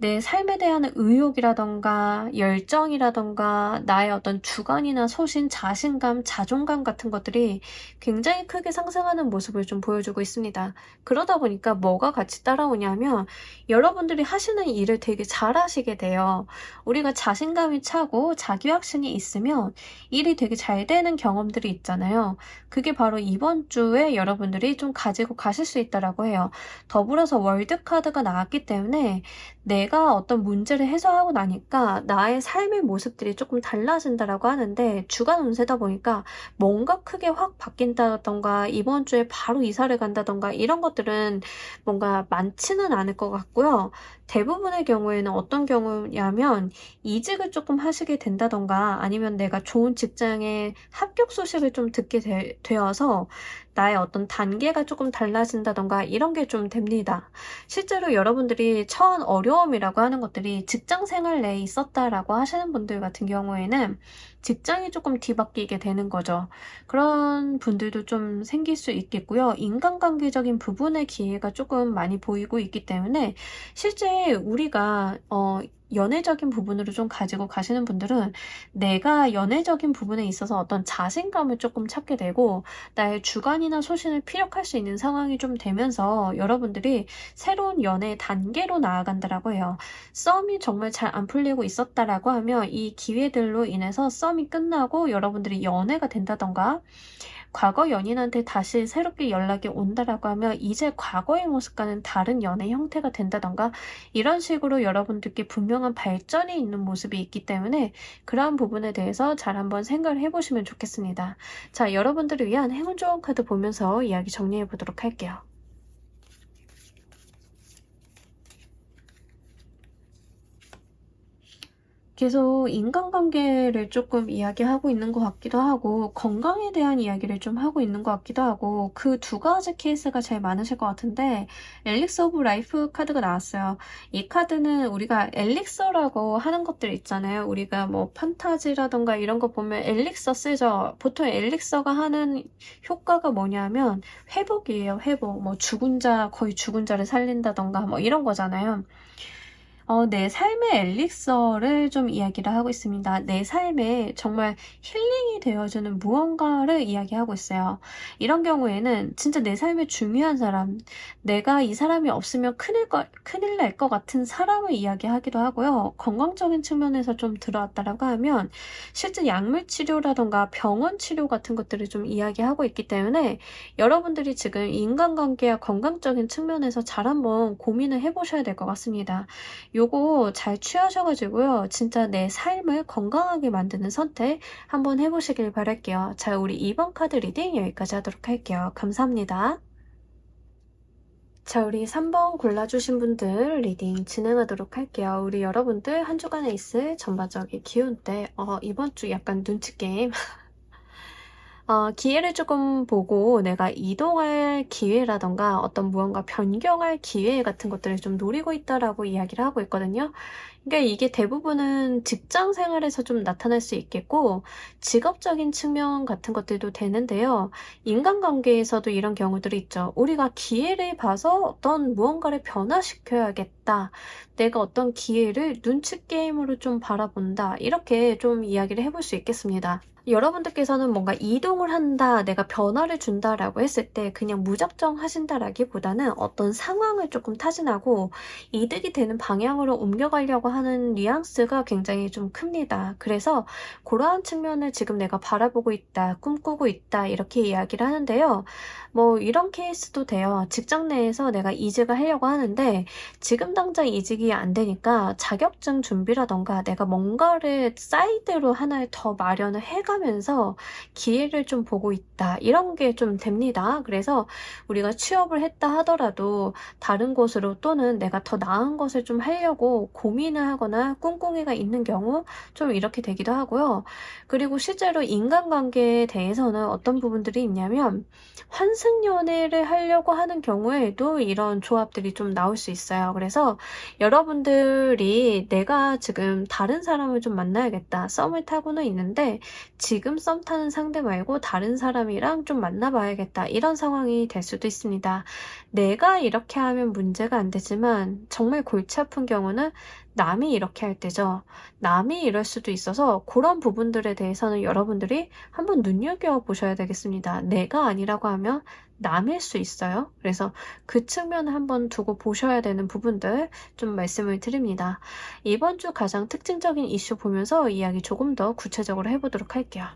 내 삶에 대한 의욕이라던가 열정이라던가 나의 어떤 주관이나 소신, 자신감, 자존감 같은 것들이 굉장히 크게 상승하는 모습을 좀 보여주고 있습니다. 그러다 보니까 뭐가 같이 따라오냐면 여러분들이 하시는 일을 되게 잘하시게 돼요. 우리가 자신감이 차고 자기 확신이 있으면 일이 되게 잘 되는 경험들이 있잖아요. 그게 바로 이번 주에 여러분들이 좀 가지고 가실 수 있다라고 해요. 더불어서 월드카드가 나왔기 때문에 내가 어떤 문제를 해소하고 나니까 나의 삶의 모습들이 조금 달라진다라고 하는데 주간 운세다 보니까 뭔가 크게 확 바뀐다던가 이번 주에 바로 이사를 간다던가 이런 것들은 뭔가 많지는 않을 것 같고요. 대부분의 경우에는 어떤 경우냐면 이직을 조금 하시게 된다던가 아니면 내가 좋은 직장에 합격 소식을 좀 듣게 되어서 나의 어떤 단계가 조금 달라진다던가 이런 게 좀 됩니다. 실제로 여러분들이 처한 어려움이라고 하는 것들이 직장 생활 내에 있었다라고 하시는 분들 같은 경우에는 직장이 조금 뒤바뀌게 되는 거죠. 그런 분들도 좀 생길 수 있겠고요. 인간관계적인 부분의 기회가 조금 많이 보이고 있기 때문에 실제 우리가 연애적인 부분으로 좀 가지고 가시는 분들은 내가 연애적인 부분에 있어서 어떤 자신감을 조금 찾게 되고 나의 주관이나 소신을 피력할 수 있는 상황이 좀 되면서 여러분들이 새로운 연애 단계로 나아간다라고 해요. 썸이 정말 잘 안 풀리고 있었다라고 하면 이 기회들로 인해서 썸이 끝나고 여러분들이 연애가 된다던가 과거 연인한테 다시 새롭게 연락이 온다라고 하면 이제 과거의 모습과는 다른 연애 형태가 된다던가 이런 식으로 여러분들께 분명한 발전이 있는 모습이 있기 때문에 그러한 부분에 대해서 잘 한번 생각을 해보시면 좋겠습니다. 자, 여러분들을 위한 행운 좋은 카드 보면서 이야기 정리해 보도록 할게요. 계속 인간관계를 조금 이야기하고 있는 것 같기도 하고 건강에 대한 이야기를 좀 하고 있는 것 같기도 하고 그 두 가지 케이스가 제일 많으실 것 같은데 엘릭서 오브 라이프 카드가 나왔어요. 이 카드는 우리가 엘릭서라고 하는 것들 있잖아요. 우리가 뭐 판타지라던가 이런 거 보면 엘릭서 쓰죠. 보통 엘릭서가 하는 효과가 뭐냐면 회복이에요. 회복. 뭐 거의 죽은 자를 살린다던가 뭐 이런 거잖아요. 내 삶의 엘릭서를 좀 이야기를 하고 있습니다. 내 삶에 정말 힐링이 되어주는 무언가를 이야기하고 있어요. 이런 경우에는 진짜 내 삶에 중요한 사람, 내가 이 사람이 없으면 큰일 날 것 같은 사람을 이야기하기도 하고요. 건강적인 측면에서 좀 들어왔다라고 하면 실제 약물 치료라던가 병원 치료 같은 것들을 좀 이야기하고 있기 때문에 여러분들이 지금 인간관계와 건강적인 측면에서 잘 한번 고민을 해보셔야 될 것 같습니다. 요거 잘 취하셔가지고요. 진짜 내 삶을 건강하게 만드는 선택 한번 해보시길 바랄게요. 자, 우리 2번 카드 리딩 여기까지 하도록 할게요. 감사합니다. 자, 우리 3번 골라주신 분들 리딩 진행하도록 할게요. 우리 여러분들 한 주간에 있을 전반적인 기운때 이번 주 약간 눈치 게임 기회를 조금 보고 내가 이동할 기회라던가 어떤 무언가 변경할 기회 같은 것들을 좀 노리고 있다라고 이야기를 하고 있거든요. 그러니까 이게 대부분은 직장 생활에서 좀 나타날 수 있겠고 직업적인 측면 같은 것들도 되는데요. 인간관계에서도 이런 경우들이 있죠. 우리가 기회를 봐서 어떤 무언가를 변화시켜야겠다. 내가 어떤 기회를 눈치 게임으로 좀 바라본다. 이렇게 좀 이야기를 해볼 수 있겠습니다. 여러분들께서는 뭔가 이동을 한다, 내가 변화를 준다라고 했을 때 그냥 무작정 하신다라기보다는 어떤 상황을 조금 타진하고 이득이 되는 방향으로 옮겨가려고 하는 뉘앙스가 굉장히 좀 큽니다. 그래서 그러한 측면을 지금 내가 바라보고 있다, 꿈꾸고 있다 이렇게 이야기를 하는데요. 뭐 이런 케이스도 돼요. 직장 내에서 내가 이직을 하려고 하는데 지금 당장 이직이 안 되니까 자격증 준비라던가 내가 뭔가를 사이드로 하나를 더 마련을 해가면서 기회를 좀 보고 있다. 이런 게 좀 됩니다. 그래서 우리가 취업을 했다 하더라도 다른 곳으로 또는 내가 더 나은 것을 좀 하려고 고민을 하거나 꿍꿍이가 있는 경우 좀 이렇게 되기도 하고요. 그리고 실제로 인간관계에 대해서는 어떤 부분들이 있냐면 환승연애를 하려고 하는 경우에도 이런 조합들이 좀 나올 수 있어요. 그래서 여러분들이 내가 지금 다른 사람을 좀 만나야겠다. 썸을 타고는 있는데 지금 썸 타는 상대 말고 다른 사람이랑 좀 만나봐야겠다. 이런 상황이 될 수도 있습니다. 내가 이렇게 하면 문제가 안 되지만 정말 골치 아픈 경우는 남이 이렇게 할 때죠. 남이 이럴 수도 있어서 그런 부분들에 대해서는 여러분들이 한번 눈여겨보셔야 되겠습니다. 내가 아니라고 하면 남일 수 있어요. 그래서 그 측면을 한번 두고 보셔야 되는 부분들 좀 말씀을 드립니다. 이번 주 가장 특징적인 이슈 보면서 이야기 조금 더 구체적으로 해보도록 할게요.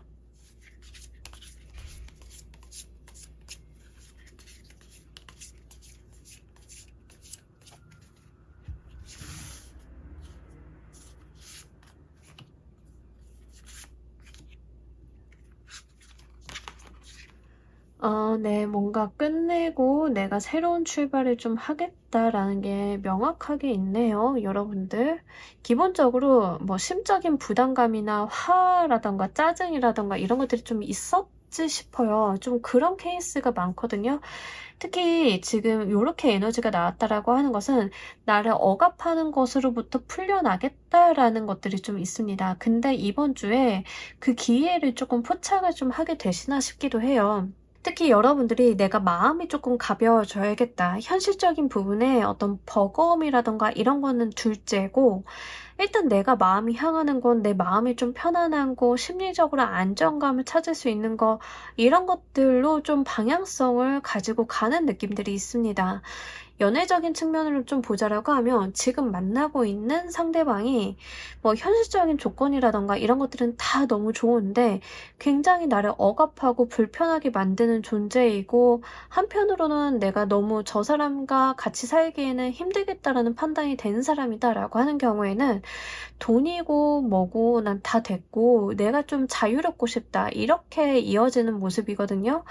네. 뭔가 끝내고 내가 새로운 출발을 좀 하겠다라는 게 명확하게 있네요, 여러분들. 기본적으로 뭐 심적인 부담감이나 화라던가 짜증이라던가 이런 것들이 좀 있었지 싶어요. 좀 그런 케이스가 많거든요. 특히 지금 요렇게 에너지가 나왔다라고 하는 것은 나를 억압하는 것으로부터 풀려나겠다라는 것들이 좀 있습니다. 근데 이번 주에 그 기회를 조금 포착을 좀 하게 되시나 싶기도 해요. 특히 여러분들이 내가 마음이 조금 가벼워져야겠다. 현실적인 부분에 어떤 버거움이라던가 이런 거는 둘째고, 일단 내가 마음이 향하는 건 내 마음이 좀 편안한 거, 심리적으로 안정감을 찾을 수 있는 거, 이런 것들로 좀 방향성을 가지고 가는 느낌들이 있습니다. 연애적인 측면으로 좀 보자라고 하면 지금 만나고 있는 상대방이 뭐 현실적인 조건이라던가 이런 것들은 다 너무 좋은데 굉장히 나를 억압하고 불편하게 만드는 존재이고, 한편으로는 내가 너무 저 사람과 같이 살기에는 힘들겠다라는 판단이 된 사람이다라고 하는 경우에는 돈이고 뭐고 난 다 됐고 내가 좀 자유롭고 싶다 이렇게 이어지는 모습이거든요.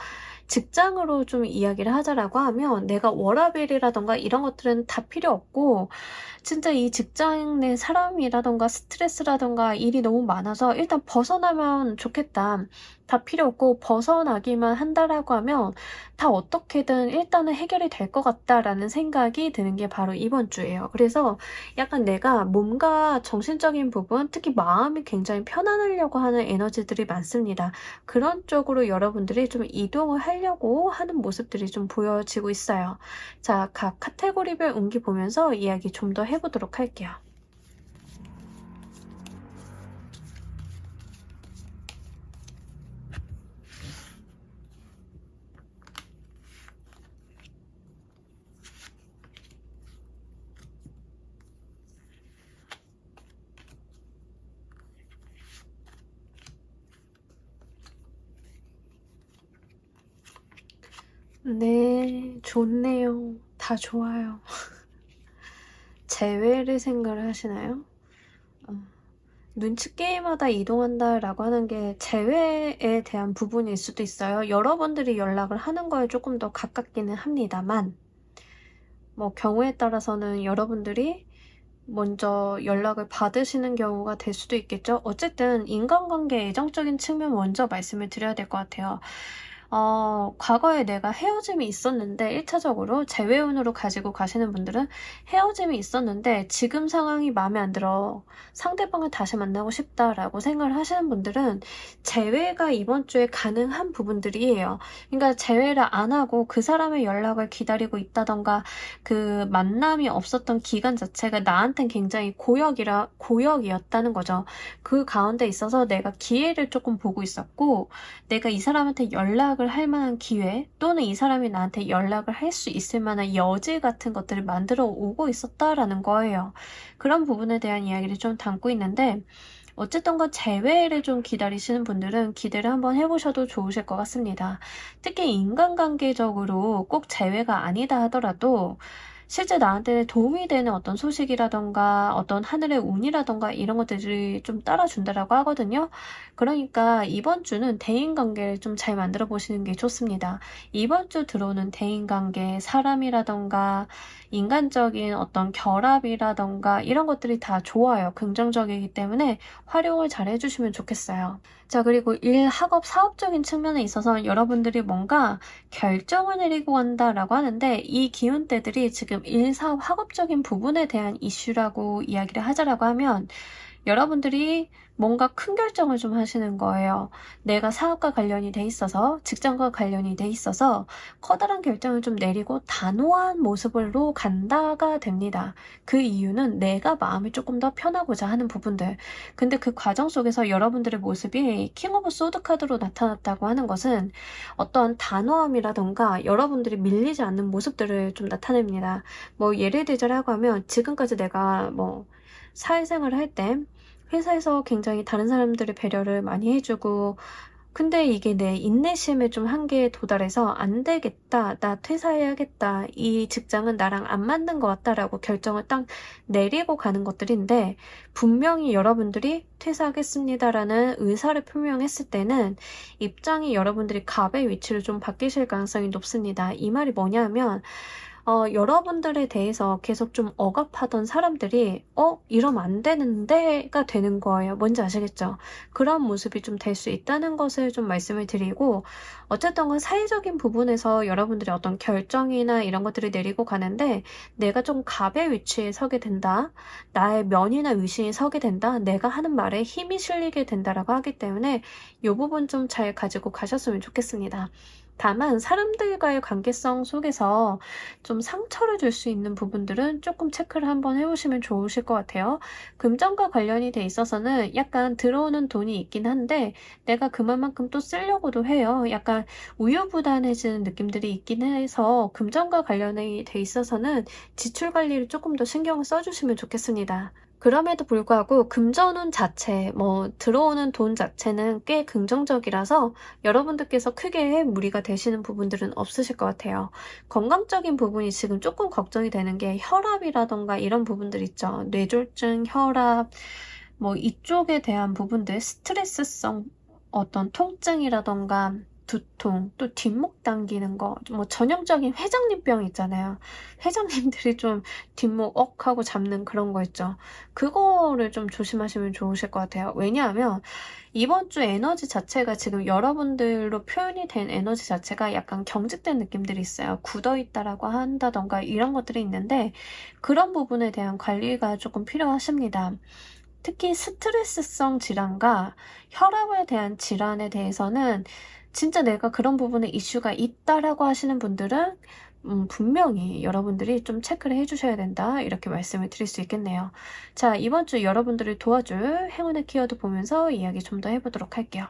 직장으로 좀 이야기를 하자라고 하면 내가 워라밸이라던가 이런 것들은 다 필요 없고 진짜 이 직장 내 사람이라던가 스트레스라던가 일이 너무 많아서 일단 벗어나면 좋겠다. 다 필요 없고 벗어나기만 한다라고 하면 다 어떻게든 일단은 해결이 될 것 같다라는 생각이 드는 게 바로 이번 주예요. 그래서 약간 내가 몸과 정신적인 부분, 특히 마음이 굉장히 편안하려고 하는 에너지들이 많습니다. 그런 쪽으로 여러분들이 좀 이동을 하려고 하는 모습들이 좀 보여지고 있어요. 자, 각 카테고리별 운기 보면서 이야기 좀 더 해보도록 할게요. 네, 좋네요. 다 좋아요. 재회를 생각을 하시나요? 어, 눈치 게임하다 이동한다라고 하는 게 재회에 대한 부분일 수도 있어요. 여러분들이 연락을 하는 거에 조금 더 가깝기는 합니다만, 뭐 경우에 따라서는 여러분들이 먼저 연락을 받으시는 경우가 될 수도 있겠죠. 어쨌든 인간관계 애정적인 측면 먼저 말씀을 드려야 될 것 같아요. 과거에 내가 헤어짐이 있었는데 1차적으로 재회운으로 가지고 가시는 분들은 헤어짐이 있었는데 지금 상황이 마음에 안 들어. 상대방을 다시 만나고 싶다라고 생각을 하시는 분들은 재회가 이번 주에 가능한 부분들이에요. 그러니까 재회를 안 하고 그 사람의 연락을 기다리고 있다던가 그 만남이 없었던 기간 자체가 나한텐 굉장히 고역이었다는 거죠. 그 가운데 있어서 내가 기회를 조금 보고 있었고 내가 이 사람한테 연락을 할 만한 기회 또는 이 사람이 나한테 연락을 할 수 있을 만한 여지 같은 것들을 만들어 오고 있었다라는 거예요. 그런 부분에 대한 이야기를 좀 담고 있는데 어쨌든 간 재회를 좀 기다리시는 분들은 기대를 한번 해보셔도 좋으실 것 같습니다. 특히 인간관계적으로 꼭 재회가 아니다 하더라도 실제 나한테 도움이 되는 어떤 소식이라던가 어떤 하늘의 운이라던가 이런 것들이 좀 따라준다라고 하거든요. 그러니까 이번 주는 대인관계를 좀 잘 만들어 보시는 게 좋습니다. 이번 주 들어오는 대인관계, 사람이라던가 인간적인 어떤 결합이라던가 이런 것들이 다 좋아요. 긍정적이기 때문에 활용을 잘 해주시면 좋겠어요. 자, 그리고 일, 학업, 사업적인 측면에 있어서 여러분들이 뭔가 결정을 내리고 간다라고 하는데 이 기운대들이 지금 일, 사업, 학업적인 부분에 대한 이슈라고 이야기를 하자라고 하면 여러분들이 뭔가 큰 결정을 좀 하시는 거예요. 내가 사업과 관련이 돼 있어서 직장과 관련이 돼 있어서 커다란 결정을 좀 내리고 단호한 모습으로 간다가 됩니다. 그 이유는 내가 마음이 조금 더 편하고자 하는 부분들. 근데 그 과정 속에서 여러분들의 모습이 킹 오브 소드 카드로 나타났다고 하는 것은 어떤 단호함이라던가 여러분들이 밀리지 않는 모습들을 좀 나타냅니다. 뭐 예를 들자라고 하면 지금까지 내가 뭐 사회생활을 할 때 회사에서 굉장히 다른 사람들의 배려를 많이 해주고 근데 이게 내 인내심의 좀 한계에 도달해서 안 되겠다, 나 퇴사해야겠다, 이 직장은 나랑 안 맞는 것 같다라고 결정을 딱 내리고 가는 것들인데 분명히 여러분들이 퇴사하겠습니다라는 의사를 표명했을 때는 입장이 여러분들이 갑의 위치를 좀 바뀌실 가능성이 높습니다. 이 말이 뭐냐면 여러분들에 대해서 계속 좀 억압하던 사람들이 이러면 안 되는데가 되는 거예요. 뭔지 아시겠죠? 그런 모습이 좀 될 수 있다는 것을 좀 말씀을 드리고 어쨌든 간 사회적인 부분에서 여러분들이 어떤 결정이나 이런 것들을 내리고 가는데 내가 좀 갑의 위치에 서게 된다. 나의 면이나 위신이 서게 된다. 내가 하는 말에 힘이 실리게 된다라고 하기 때문에 이 부분 좀 잘 가지고 가셨으면 좋겠습니다. 다만 사람들과의 관계성 속에서 좀 상처를 줄 수 있는 부분들은 조금 체크를 한번 해보시면 좋으실 것 같아요. 금전과 관련이 돼 있어서는 약간 들어오는 돈이 있긴 한데 내가 그만큼 또 쓰려고도 해요. 약간 우유부단해지는 느낌들이 있긴 해서 금전과 관련이 돼 있어서는 지출 관리를 조금 더 신경을 써주시면 좋겠습니다. 그럼에도 불구하고 금전운 자체, 들어오는 돈 자체는 꽤 긍정적이라서 여러분들께서 크게 무리가 되시는 부분들은 없으실 것 같아요. 건강적인 부분이 지금 조금 걱정이 되는 게 혈압이라던가 이런 부분들 있죠. 뇌졸중, 혈압, 이쪽에 대한 부분들, 스트레스성 어떤 통증이라던가 두통, 또 뒷목 당기는 거, 전형적인 회장님병 있잖아요. 회장님들이 좀 뒷목 하고 잡는 그런 거 있죠. 그거를 좀 조심하시면 좋으실 것 같아요. 왜냐하면 이번 주 에너지 자체가 지금 여러분들로 표현이 된 에너지 자체가 약간 경직된 느낌들이 있어요. 굳어있다라고 한다던가 이런 것들이 있는데 그런 부분에 대한 관리가 조금 필요하십니다. 특히 스트레스성 질환과 혈압에 대한 질환에 대해서는 진짜 내가 그런 부분에 이슈가 있다라고 하시는 분들은 분명히 여러분들이 좀 체크를 해주셔야 된다 이렇게 말씀을 드릴 수 있겠네요. 자, 이번 주 여러분들을 도와줄 행운의 키워드 보면서 이야기 좀 더 해보도록 할게요.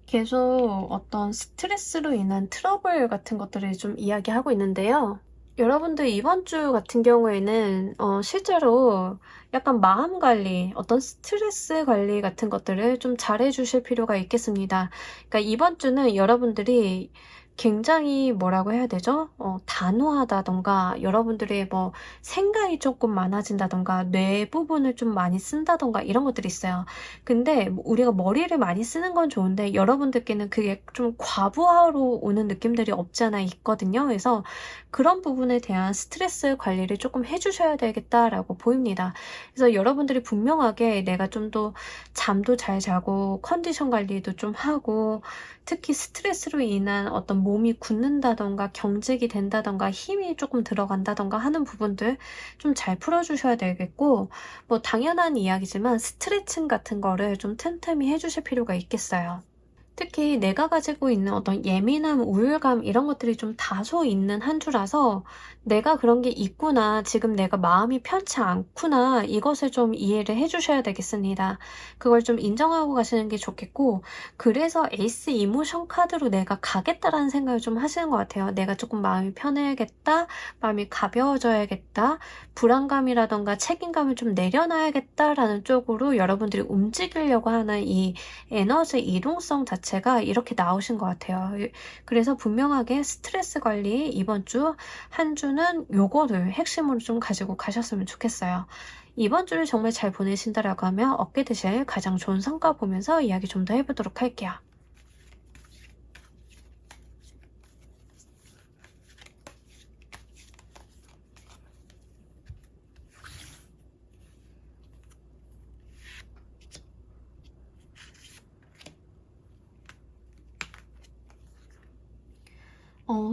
계속 어떤 스트레스로 인한 트러블 같은 것들을 좀 이야기하고 있는데요. 여러분들 이번 주 같은 경우에는 실제로 약간 마음 관리, 어떤 스트레스 관리 같은 것들을 좀 잘 해주실 필요가 있겠습니다. 그러니까 이번 주는 여러분들이 굉장히 뭐라고 해야 되죠? 단호하다던가 여러분들의 뭐 생각이 조금 많아진다던가 뇌 부분을 좀 많이 쓴다던가 이런 것들이 있어요. 근데 뭐 우리가 머리를 많이 쓰는 건 좋은데 여러분들께는 그게 좀 과부하로 오는 느낌들이 없지 않아 있거든요. 그래서 그런 부분에 대한 스트레스 관리를 조금 해주셔야 되겠다라고 보입니다. 그래서 여러분들이 분명하게 내가 좀 더 잠도 잘 자고 컨디션 관리도 좀 하고 특히 스트레스로 인한 어떤 몸이 굳는다던가 경직이 된다던가 힘이 조금 들어간다던가 하는 부분들 좀 잘 풀어주셔야 되겠고, 뭐 당연한 이야기지만 스트레칭 같은 거를 좀 틈틈이 해주실 필요가 있겠어요. 특히 내가 가지고 있는 어떤 예민함, 우울감 이런 것들이 좀 다소 있는 한 주라서 내가 그런 게 있구나, 지금 내가 마음이 편치 않구나, 이것을 좀 이해를 해주셔야 되겠습니다. 그걸 좀 인정하고 가시는 게 좋겠고, 그래서 에이스 이모션 카드로 내가 가겠다라는 생각을 좀 하시는 것 같아요. 내가 조금 마음이 편해야겠다, 마음이 가벼워져야겠다, 불안감이라던가 책임감을 좀 내려놔야겠다라는 쪽으로 여러분들이 움직이려고 하는 이 에너지 이동성 자체가 이렇게 나오신 것 같아요. 그래서 분명하게 스트레스 관리 이번 주 한 주는 요거를 핵심으로 좀 가지고 가셨으면 좋겠어요. 이번 주를 정말 잘 보내신다라고 하면 얻게 되실 가장 좋은 성과 보면서 이야기 좀 더 해보도록 할게요.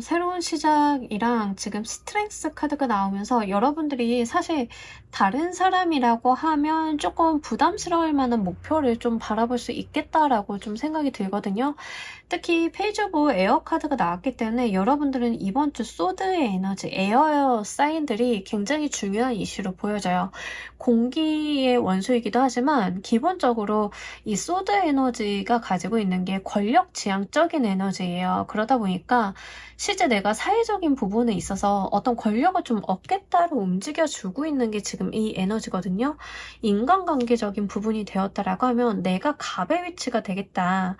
새로운 시작이랑 지금 스트렝스 카드가 나오면서 여러분들이 사실 다른 사람이라고 하면 조금 부담스러울 만한 목표를 좀 바라볼 수 있겠다라고 좀 생각이 들거든요. 특히 페이지 오브 에어 카드가 나왔기 때문에 여러분들은 이번 주 소드의 에너지, 에어 사인들이 굉장히 중요한 이슈로 보여져요. 공기의 원소이기도 하지만 기본적으로 이 소드 에너지가 가지고 있는 게 권력 지향적인 에너지예요. 그러다 보니까 실제 내가 사회적인 부분에 있어서 어떤 권력을 좀 얻겠다로 움직여주고 있는 게 지금 이 에너지거든요. 인간관계적인 부분이 되었다라고 하면 내가 갑의 위치가 되겠다.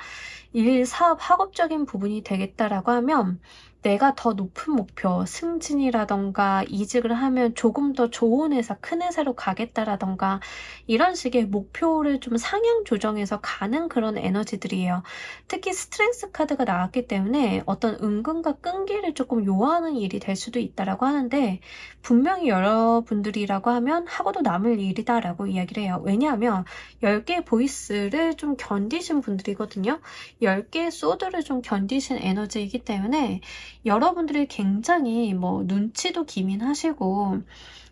일, 사업, 학업적인 부분이 되겠다라고 하면 내가 더 높은 목표, 승진이라던가 이직을 하면 조금 더 좋은 회사, 큰 회사로 가겠다라던가 이런 식의 목표를 좀 상향 조정해서 가는 그런 에너지들이에요. 특히 스트렝스 카드가 나왔기 때문에 어떤 은근과 끈기를 조금 요하는 일이 될 수도 있다라고 하는데 분명히 여러분들이라고 하면 하고도 남을 일이다라고 이야기를 해요. 왜냐하면 10개의 보이스를 좀 견디신 분들이거든요. 10개의 소드를 좀 견디신 에너지이기 때문에 여러분들이 굉장히 뭐 눈치도 기민하시고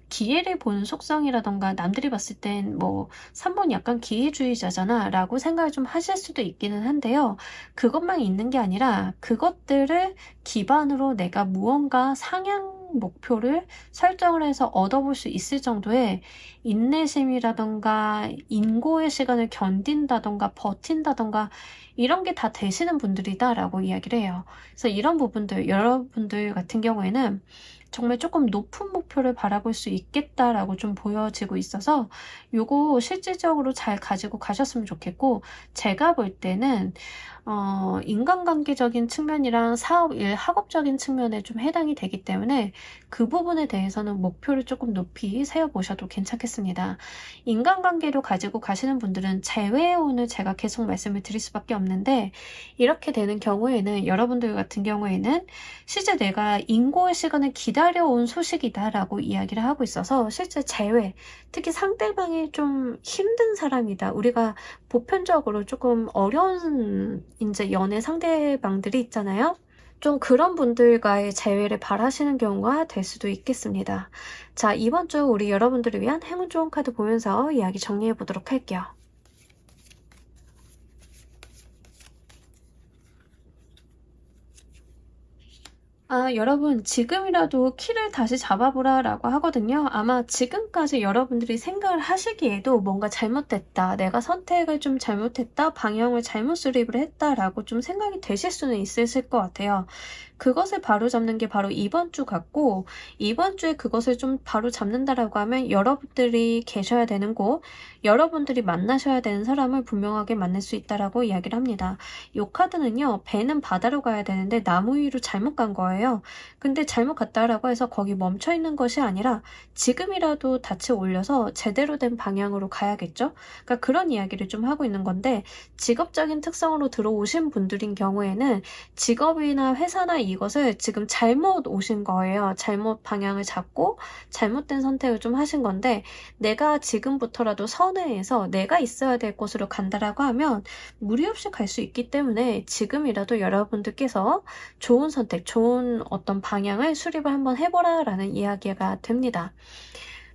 기회를 보는 속성이라던가 남들이 봤을 땐 뭐 3번 약간 기회주의자잖아 라고 생각을 좀 하실 수도 있기는 한데요. 그것만 있는 게 아니라 그것들을 기반으로 내가 무언가 상향 목표를 설정을 해서 얻어볼 수 있을 정도의 인내심이라던가 인고의 시간을 견딘다던가 버틴다던가 이런 게 다 되시는 분들이다라고 이야기를 해요. 그래서 이런 부분들, 여러분들 같은 경우에는 정말 조금 높은 목표를 바라볼 수 있겠다라고 좀 보여지고 있어서 요거 실질적으로 잘 가지고 가셨으면 좋겠고, 제가 볼 때는 인간관계적인 측면이랑 사업, 일, 학업적인 측면에 좀 해당이 되기 때문에 그 부분에 대해서는 목표를 조금 높이 세워보셔도 괜찮겠습니다. 인간관계로 가지고 가시는 분들은 제외의 오늘 제가 계속 말씀을 드릴 수밖에 없는데 이렇게 되는 경우에는 여러분들 같은 경우에는 실제 내가 인고의 시간을 기다려온 소식이다라고 이야기를 하고 있어서 실제 제외, 특히 상대방이 좀 힘든 사람이다. 우리가 보편적으로 조금 어려운 이제 연애 상대방들이 있잖아요. 좀 그런 분들과의 재회를 바라시는 경우가 될 수도 있겠습니다. 자, 이번 주 우리 여러분들을 위한 행운 좋은 카드 보면서 이야기 정리해 보도록 할게요. 여러분 지금이라도 키를 다시 잡아보라 라고 하거든요. 아마 지금까지 여러분들이 생각을 하시기에도 뭔가 잘못됐다, 내가 선택을 좀 잘못했다, 방향을 잘못 수립을 했다 라고 좀 생각이 되실 수는 있으실 것 같아요. 그것을 바로잡는 게 바로 이번 주 같고, 이번 주에 그것을 좀 바로잡는다라고 하면 여러분들이 계셔야 되는 곳, 여러분들이 만나셔야 되는 사람을 분명하게 만날 수 있다라고 이야기를 합니다. 이 카드는요, 배는 바다로 가야 되는데 나무 위로 잘못 간 거예요. 근데 잘못 갔다라고 해서 거기 멈춰 있는 것이 아니라 지금이라도 닻을 올려서 제대로 된 방향으로 가야겠죠? 그러니까 그런 이야기를 좀 하고 있는 건데, 직업적인 특성으로 들어오신 분들인 경우에는 직업이나 회사나 이것을 지금 잘못 오신 거예요. 잘못 방향을 잡고 잘못된 선택을 좀 하신 건데, 내가 지금부터라도 선회해서 내가 있어야 될 곳으로 간다라고 하면 무리 없이 갈 수 있기 때문에 지금이라도 여러분들께서 좋은 선택, 좋은 어떤 방향을 수립을 한번 해보라 라는 이야기가 됩니다.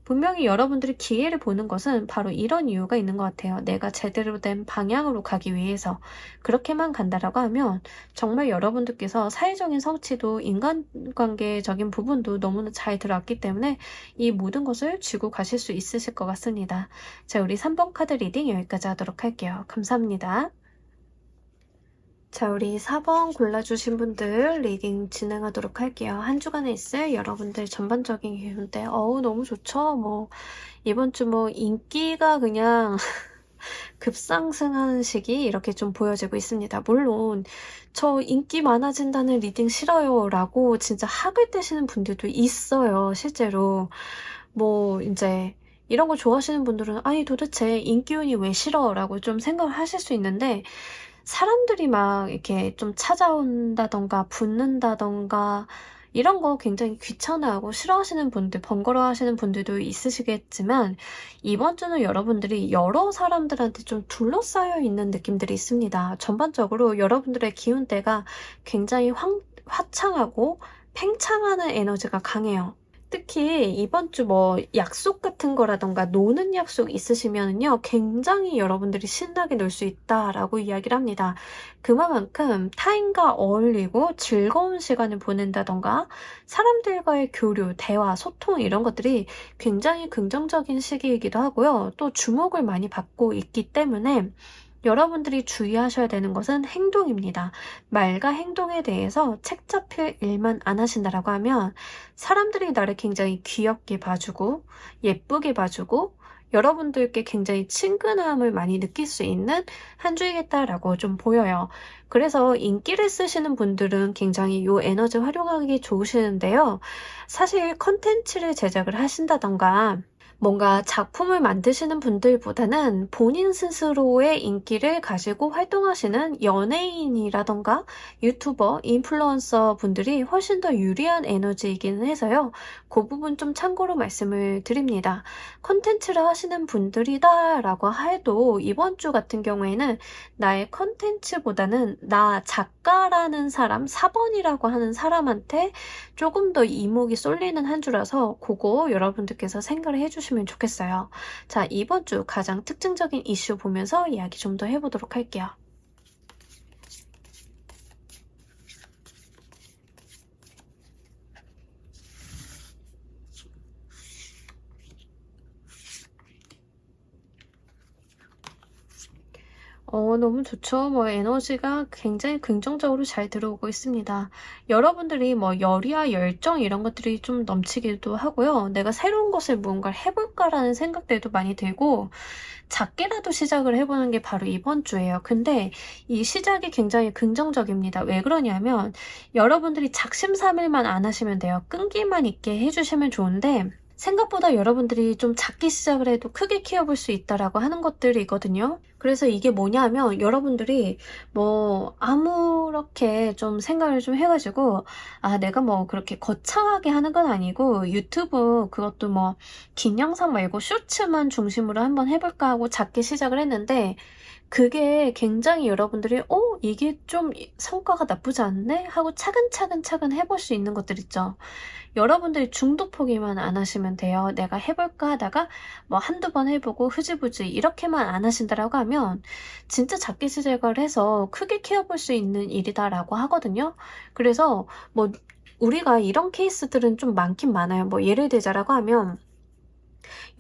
분명히 여러분들이 기회를 보는 것은 바로 이런 이유가 있는 것 같아요. 내가 제대로 된 방향으로 가기 위해서 그렇게만 간다라고 하면 정말 여러분들께서 사회적인 성취도 인간관계적인 부분도 너무나 잘 들어왔기 때문에 이 모든 것을 쥐고 가실 수 있으실 것 같습니다. 자, 우리 3번 카드 리딩 여기까지 하도록 할게요. 감사합니다. 자, 우리 4번 골라주신 분들 리딩 진행하도록 할게요. 한 주간에 있을 여러분들 전반적인 기운대, 너무 좋죠? 이번 주 인기가 그냥 급상승하는 시기 이렇게 좀 보여지고 있습니다. 물론 저 인기 많아진다는 리딩 싫어요 라고 진짜 학을 떼시는 분들도 있어요. 실제로 이제 이런 거 좋아하시는 분들은 아니 도대체 인기운이 왜 싫어 라고 좀 생각을 하실 수 있는데, 사람들이 막 이렇게 좀 찾아온다던가 붙는다던가 이런 거 굉장히 귀찮아하고 싫어하시는 분들, 번거로워하시는 분들도 있으시겠지만, 이번 주는 여러분들이 여러 사람들한테 좀 둘러싸여 있는 느낌들이 있습니다. 전반적으로 여러분들의 기운대가 굉장히 화창하고 팽창하는 에너지가 강해요. 특히 이번 주 약속 같은 거라던가 노는 약속 있으시면요, 굉장히 여러분들이 신나게 놀 수 있다라고 이야기를 합니다. 그만큼 타인과 어울리고 즐거운 시간을 보낸다던가 사람들과의 교류, 대화, 소통 이런 것들이 굉장히 긍정적인 시기이기도 하고요. 또 주목을 많이 받고 있기 때문에 여러분들이 주의하셔야 되는 것은 행동입니다. 말과 행동에 대해서 책 잡힐 일만 안 하신다라고 하면 사람들이 나를 굉장히 귀엽게 봐주고 예쁘게 봐주고 여러분들께 굉장히 친근함을 많이 느낄 수 있는 한 주이겠다라고 좀 보여요. 그래서 인기를 쓰시는 분들은 굉장히 이 에너지 활용하기 좋으시는데요. 사실 컨텐츠를 제작을 하신다던가 뭔가 작품을 만드시는 분들보다는 본인 스스로의 인기를 가지고 활동하시는 연예인이라던가 유튜버, 인플루언서 분들이 훨씬 더 유리한 에너지이기는 해서요. 그 부분 좀 참고로 말씀을 드립니다. 컨텐츠를 하시는 분들이다 라고 해도 이번 주 같은 경우에는 나의 컨텐츠보다는 나 작가라는 사람, 4번이라고 하는 사람한테 조금 더 이목이 쏠리는 한 주라서 그거 여러분들께서 생각을 해주시면 좋겠어요. 자, 이번 주 가장 특징적인 이슈 보면서 이야기 좀 더 해보도록 할게요. 너무 좋죠. 에너지가 굉장히 긍정적으로 잘 들어오고 있습니다. 여러분들이 열이와 열정 이런 것들이 좀 넘치기도 하고요. 내가 새로운 것을 무언가를 해볼까라는 생각들도 많이 들고, 작게라도 시작을 해보는 게 바로 이번 주예요. 근데 이 시작이 굉장히 긍정적입니다. 왜 그러냐면 여러분들이 작심삼일만 안 하시면 돼요. 끈기만 있게 해주시면 좋은데, 생각보다 여러분들이 좀 작게 시작을 해도 크게 키워볼 수 있다라고 하는 것들이 있거든요. 그래서 이게 뭐냐면 여러분들이 아무렇게 좀 생각을 좀 해가지고 내가 그렇게 거창하게 하는 건 아니고 유튜브 그것도 긴 영상 말고 쇼츠만 중심으로 한번 해볼까 하고 작게 시작을 했는데, 그게 굉장히 여러분들이 이게 좀 성과가 나쁘지 않네? 하고 차근차근 해볼 수 있는 것들 있죠. 여러분들이 중독 포기만 안 하시면 돼요. 내가 해볼까 하다가 한두 번 해보고 흐지부지 이렇게만 안 하신다라고 하면 진짜 작게 시작을 해서 크게 키워볼 수 있는 일이다라고 하거든요. 그래서 우리가 이런 케이스들은 좀 많긴 많아요. 뭐 예를 들자라고 하면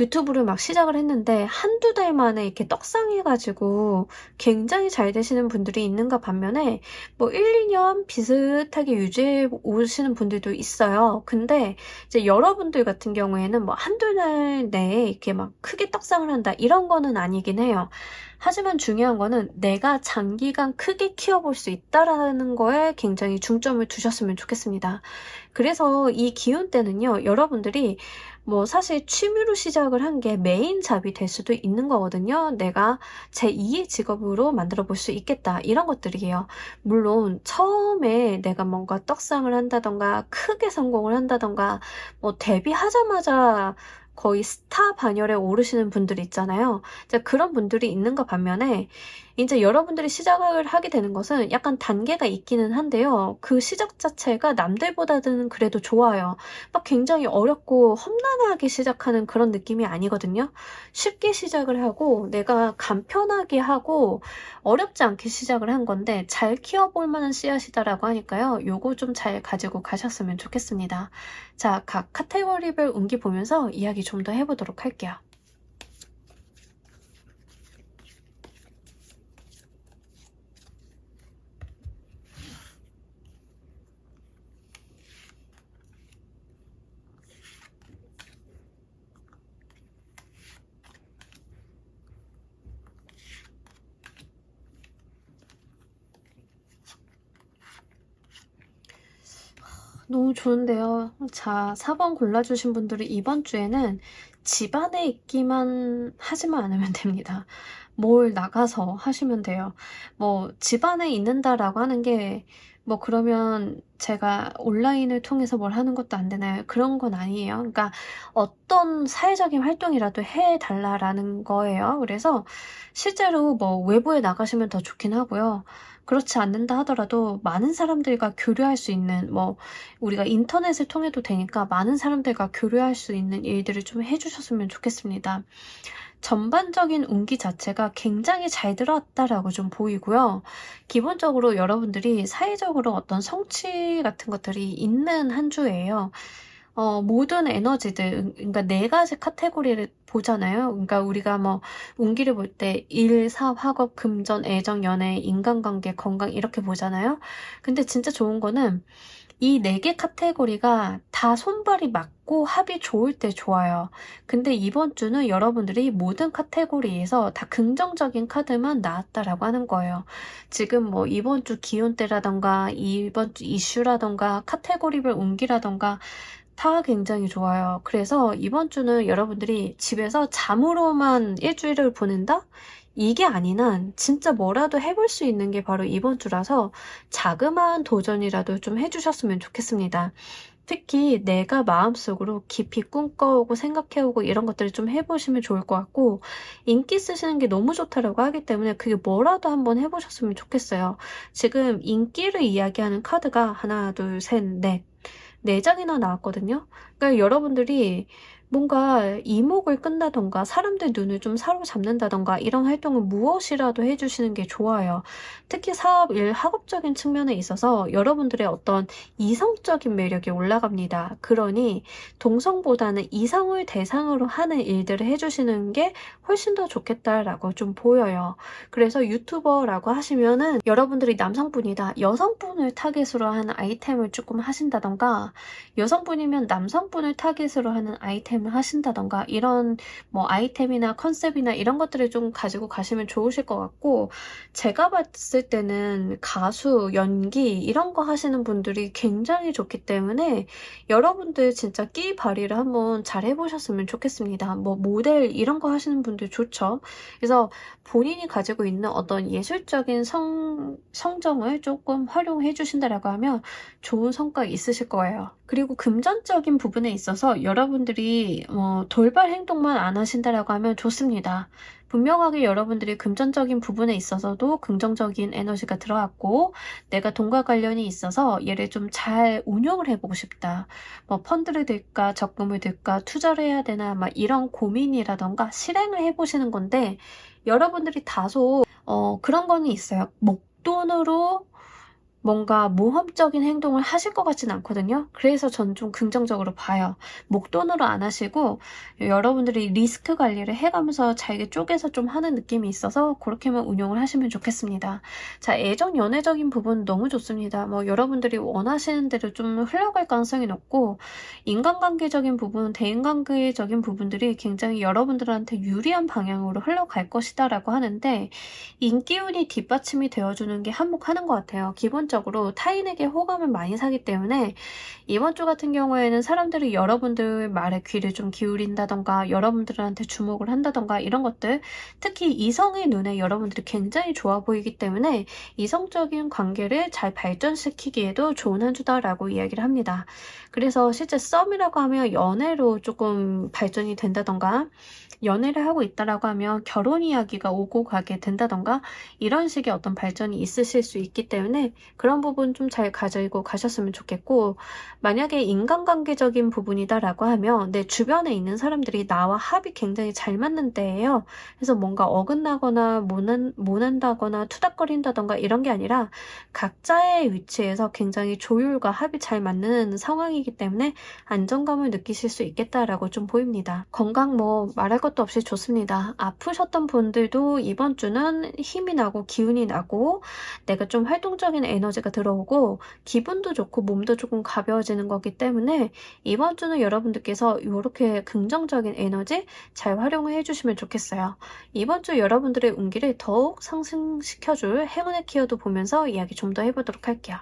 유튜브를 막 시작을 했는데 한두 달 만에 이렇게 떡상해가지고 굉장히 잘 되시는 분들이 있는가 반면에 뭐 1, 2년 비슷하게 유지해 오시는 분들도 있어요. 근데 이제 여러분들 같은 경우에는 뭐 한두 달 내에 이렇게 막 크게 떡상을 한다 이런 거는 아니긴 해요. 하지만 중요한 거는 내가 장기간 크게 키워볼 수 있다라는 거에 굉장히 중점을 두셨으면 좋겠습니다. 그래서 이 기운 때는요, 여러분들이 뭐 사실 취미로 시작을 한 게 메인 잡이 될 수도 있는 거거든요. 내가 제 2의 직업으로 만들어 볼 수 있겠다. 이런 것들이에요. 물론 처음에 내가 뭔가 떡상을 한다던가 크게 성공을 한다던가 뭐 데뷔하자마자 거의 스타 반열에 오르시는 분들이 있잖아요. 이제 그런 분들이 있는가 반면에 이제 여러분들이 시작을 하게 되는 것은 약간 단계가 있기는 한데요. 그 시작 자체가 남들보다는 그래도 좋아요. 막 굉장히 어렵고 험난하게 시작하는 그런 느낌이 아니거든요. 쉽게 시작을 하고 내가 간편하게 하고 어렵지 않게 시작을 한 건데 잘 키워볼 만한 씨앗이다라고 하니까요. 요거 좀 잘 가지고 가셨으면 좋겠습니다. 자, 각 카테고리별 운기 보면서 이야기 좀 더 해보도록 할게요. 너무 좋은데요. 자, 4번 골라주신 분들이 이번 주에는 집안에 있기만 하지만 않으면 됩니다. 뭘 나가서 하시면 돼요. 뭐 집안에 있는다라고 하는 게 뭐 그러면 제가 온라인을 통해서 뭘 하는 것도 안 되나요? 그런 건 아니에요. 그러니까 어떤 사회적인 활동이라도 해달라라는 거예요. 그래서 실제로 뭐 외부에 나가시면 더 좋긴 하고요. 그렇지 않는다 하더라도 많은 사람들과 교류할 수 있는 뭐 우리가 인터넷을 통해도 되니까 많은 사람들과 교류할 수 있는 일들을 좀 해주셨으면 좋겠습니다. 전반적인 운기 자체가 굉장히 잘 들어왔다라고 좀 보이고요. 기본적으로 여러분들이 사회적으로 어떤 성취 같은 것들이 있는 한 주예요. 모든 에너지들, 그러니까 네 가지 카테고리를 보잖아요. 그러니까 우리가 뭐 운기를 볼 때 일, 사, 학업, 금전, 애정, 연애, 인간관계, 건강 이렇게 보잖아요. 근데 진짜 좋은 거는 이 네 개 카테고리가 다 손발이 맞고 합이 좋을 때 좋아요. 근데 이번 주는 여러분들이 모든 카테고리에서 다 긍정적인 카드만 나왔다라고 하는 거예요. 지금 뭐 이번 주 기운대라던가 이번 주 이슈라던가 카테고리별 운기라던가 다 굉장히 좋아요. 그래서 이번 주는 여러분들이 집에서 잠으로만 일주일을 보낸다? 이게 아닌 한 진짜 뭐라도 해볼 수 있는 게 바로 이번 주라서 자그마한 도전이라도 좀 해주셨으면 좋겠습니다. 특히 내가 마음속으로 깊이 꿈꿔오고 생각해오고 이런 것들을 좀 해보시면 좋을 것 같고 인기 쓰시는 게 너무 좋다라고 하기 때문에 그게 뭐라도 한번 해보셨으면 좋겠어요. 지금 인기를 이야기하는 카드가 하나, 둘, 셋, 넷. 4장이나 나왔거든요. 그러니까 여러분들이 뭔가 이목을 끈다던가 사람들 눈을 좀 사로잡는다던가 이런 활동을 무엇이라도 해주시는 게 좋아요. 특히 사업, 일, 학업적인 측면에 있어서 여러분들의 어떤 이성적인 매력이 올라갑니다. 그러니 동성보다는 이성을 대상으로 하는 일들을 해주시는 게 훨씬 더 좋겠다라고 좀 보여요. 그래서 유튜버라고 하시면은 여러분들이 남성분이다. 여성분을 타겟으로 하는 아이템을 조금 하신다던가 여성분이면 남성분을 타겟으로 하는 아이템을 하신다던가 이런 뭐 아이템이나 컨셉이나 이런 것들을 좀 가지고 가시면 좋으실 것 같고 제가 봤을 때는 가수, 연기 이런 거 하시는 분들이 굉장히 좋기 때문에 여러분들 진짜 끼 발휘를 한번 잘 해보셨으면 좋겠습니다. 뭐 모델 이런 거 하시는 분들 좋죠. 그래서 본인이 가지고 있는 어떤 예술적인 성정을 조금 활용해 주신다라고 하면 좋은 성과 있으실 거예요. 그리고 금전적인 부분에 있어서 여러분들이 돌발 행동만 안 하신다라고 하면 좋습니다. 분명하게 여러분들이 금전적인 부분에 있어서도 긍정적인 에너지가 들어왔고 내가 돈과 관련이 있어서 얘를 좀 잘 운용을 해보고 싶다. 뭐 펀드를 들까 적금을 들까 투자를 해야 되나 막 이런 고민이라던가 실행을 해보시는 건데 여러분들이 다소 그런 거는 있어요. 목돈으로 뭔가 모험적인 행동을 하실 것 같진 않거든요. 그래서 전 좀 긍정적으로 봐요. 목돈으로 안 하시고 여러분들이 리스크 관리를 해가면서 잘게 쪼개서 좀 하는 느낌이 있어서 그렇게만 운용을 하시면 좋겠습니다. 자, 애정 연애적인 부분 너무 좋습니다. 뭐 여러분들이 원하시는 대로 좀 흘러갈 가능성이 높고, 인간관계적인 부분, 대인관계적인 부분들이 굉장히 여러분들한테 유리한 방향으로 흘러갈 것이다라고 하는데, 인기운이 뒷받침이 되어주는 게 한몫하는 것 같아요. 기본적으로 타인에게 호감을 많이 사기 때문에 이번 주 같은 경우에는 사람들이 여러분들 말에 귀를 좀 기울인다던가 여러분들한테 주목을 한다던가 이런 것들, 특히 이성의 눈에 여러분들이 굉장히 좋아 보이기 때문에 이성적인 관계를 잘 발전시키기에도 좋은 한 주다라고 이야기를 합니다. 그래서 실제 썸이라고 하면 연애로 조금 발전이 된다던가, 연애를 하고 있다라고 하면 결혼 이야기가 오고 가게 된다던가 이런 식의 어떤 발전이 있으실 수 있기 때문에 그런 부분 좀 잘 가지고 가셨으면 좋겠고, 만약에 인간관계적인 부분이다라고 하면 내 주변에 있는 사람들이 나와 합이 굉장히 잘 맞는 때예요. 그래서 뭔가 어긋나거나 모난다거나 투닥거린다던가 이런 게 아니라 각자의 위치에서 굉장히 조율과 합이 잘 맞는 상황이기 때문에 안정감을 느끼실 수 있겠다라고 좀 보입니다. 건강 뭐 말할 것도 없이 좋습니다. 아프셨던 분들도 이번 주는 힘이 나고 기운이 나고 내가 좀 활동적인 에너지가 들어오고 기분도 좋고 몸도 조금 가벼워지는 거기 때문에 이번 주는 여러분들께서 이렇게 긍정적인 에너지 잘 활용을 해주시면 좋겠어요. 이번 주 여러분들의 운기를 더욱 상승시켜줄 행운의 키워드 보면서 이야기 좀 더 해보도록 할게요.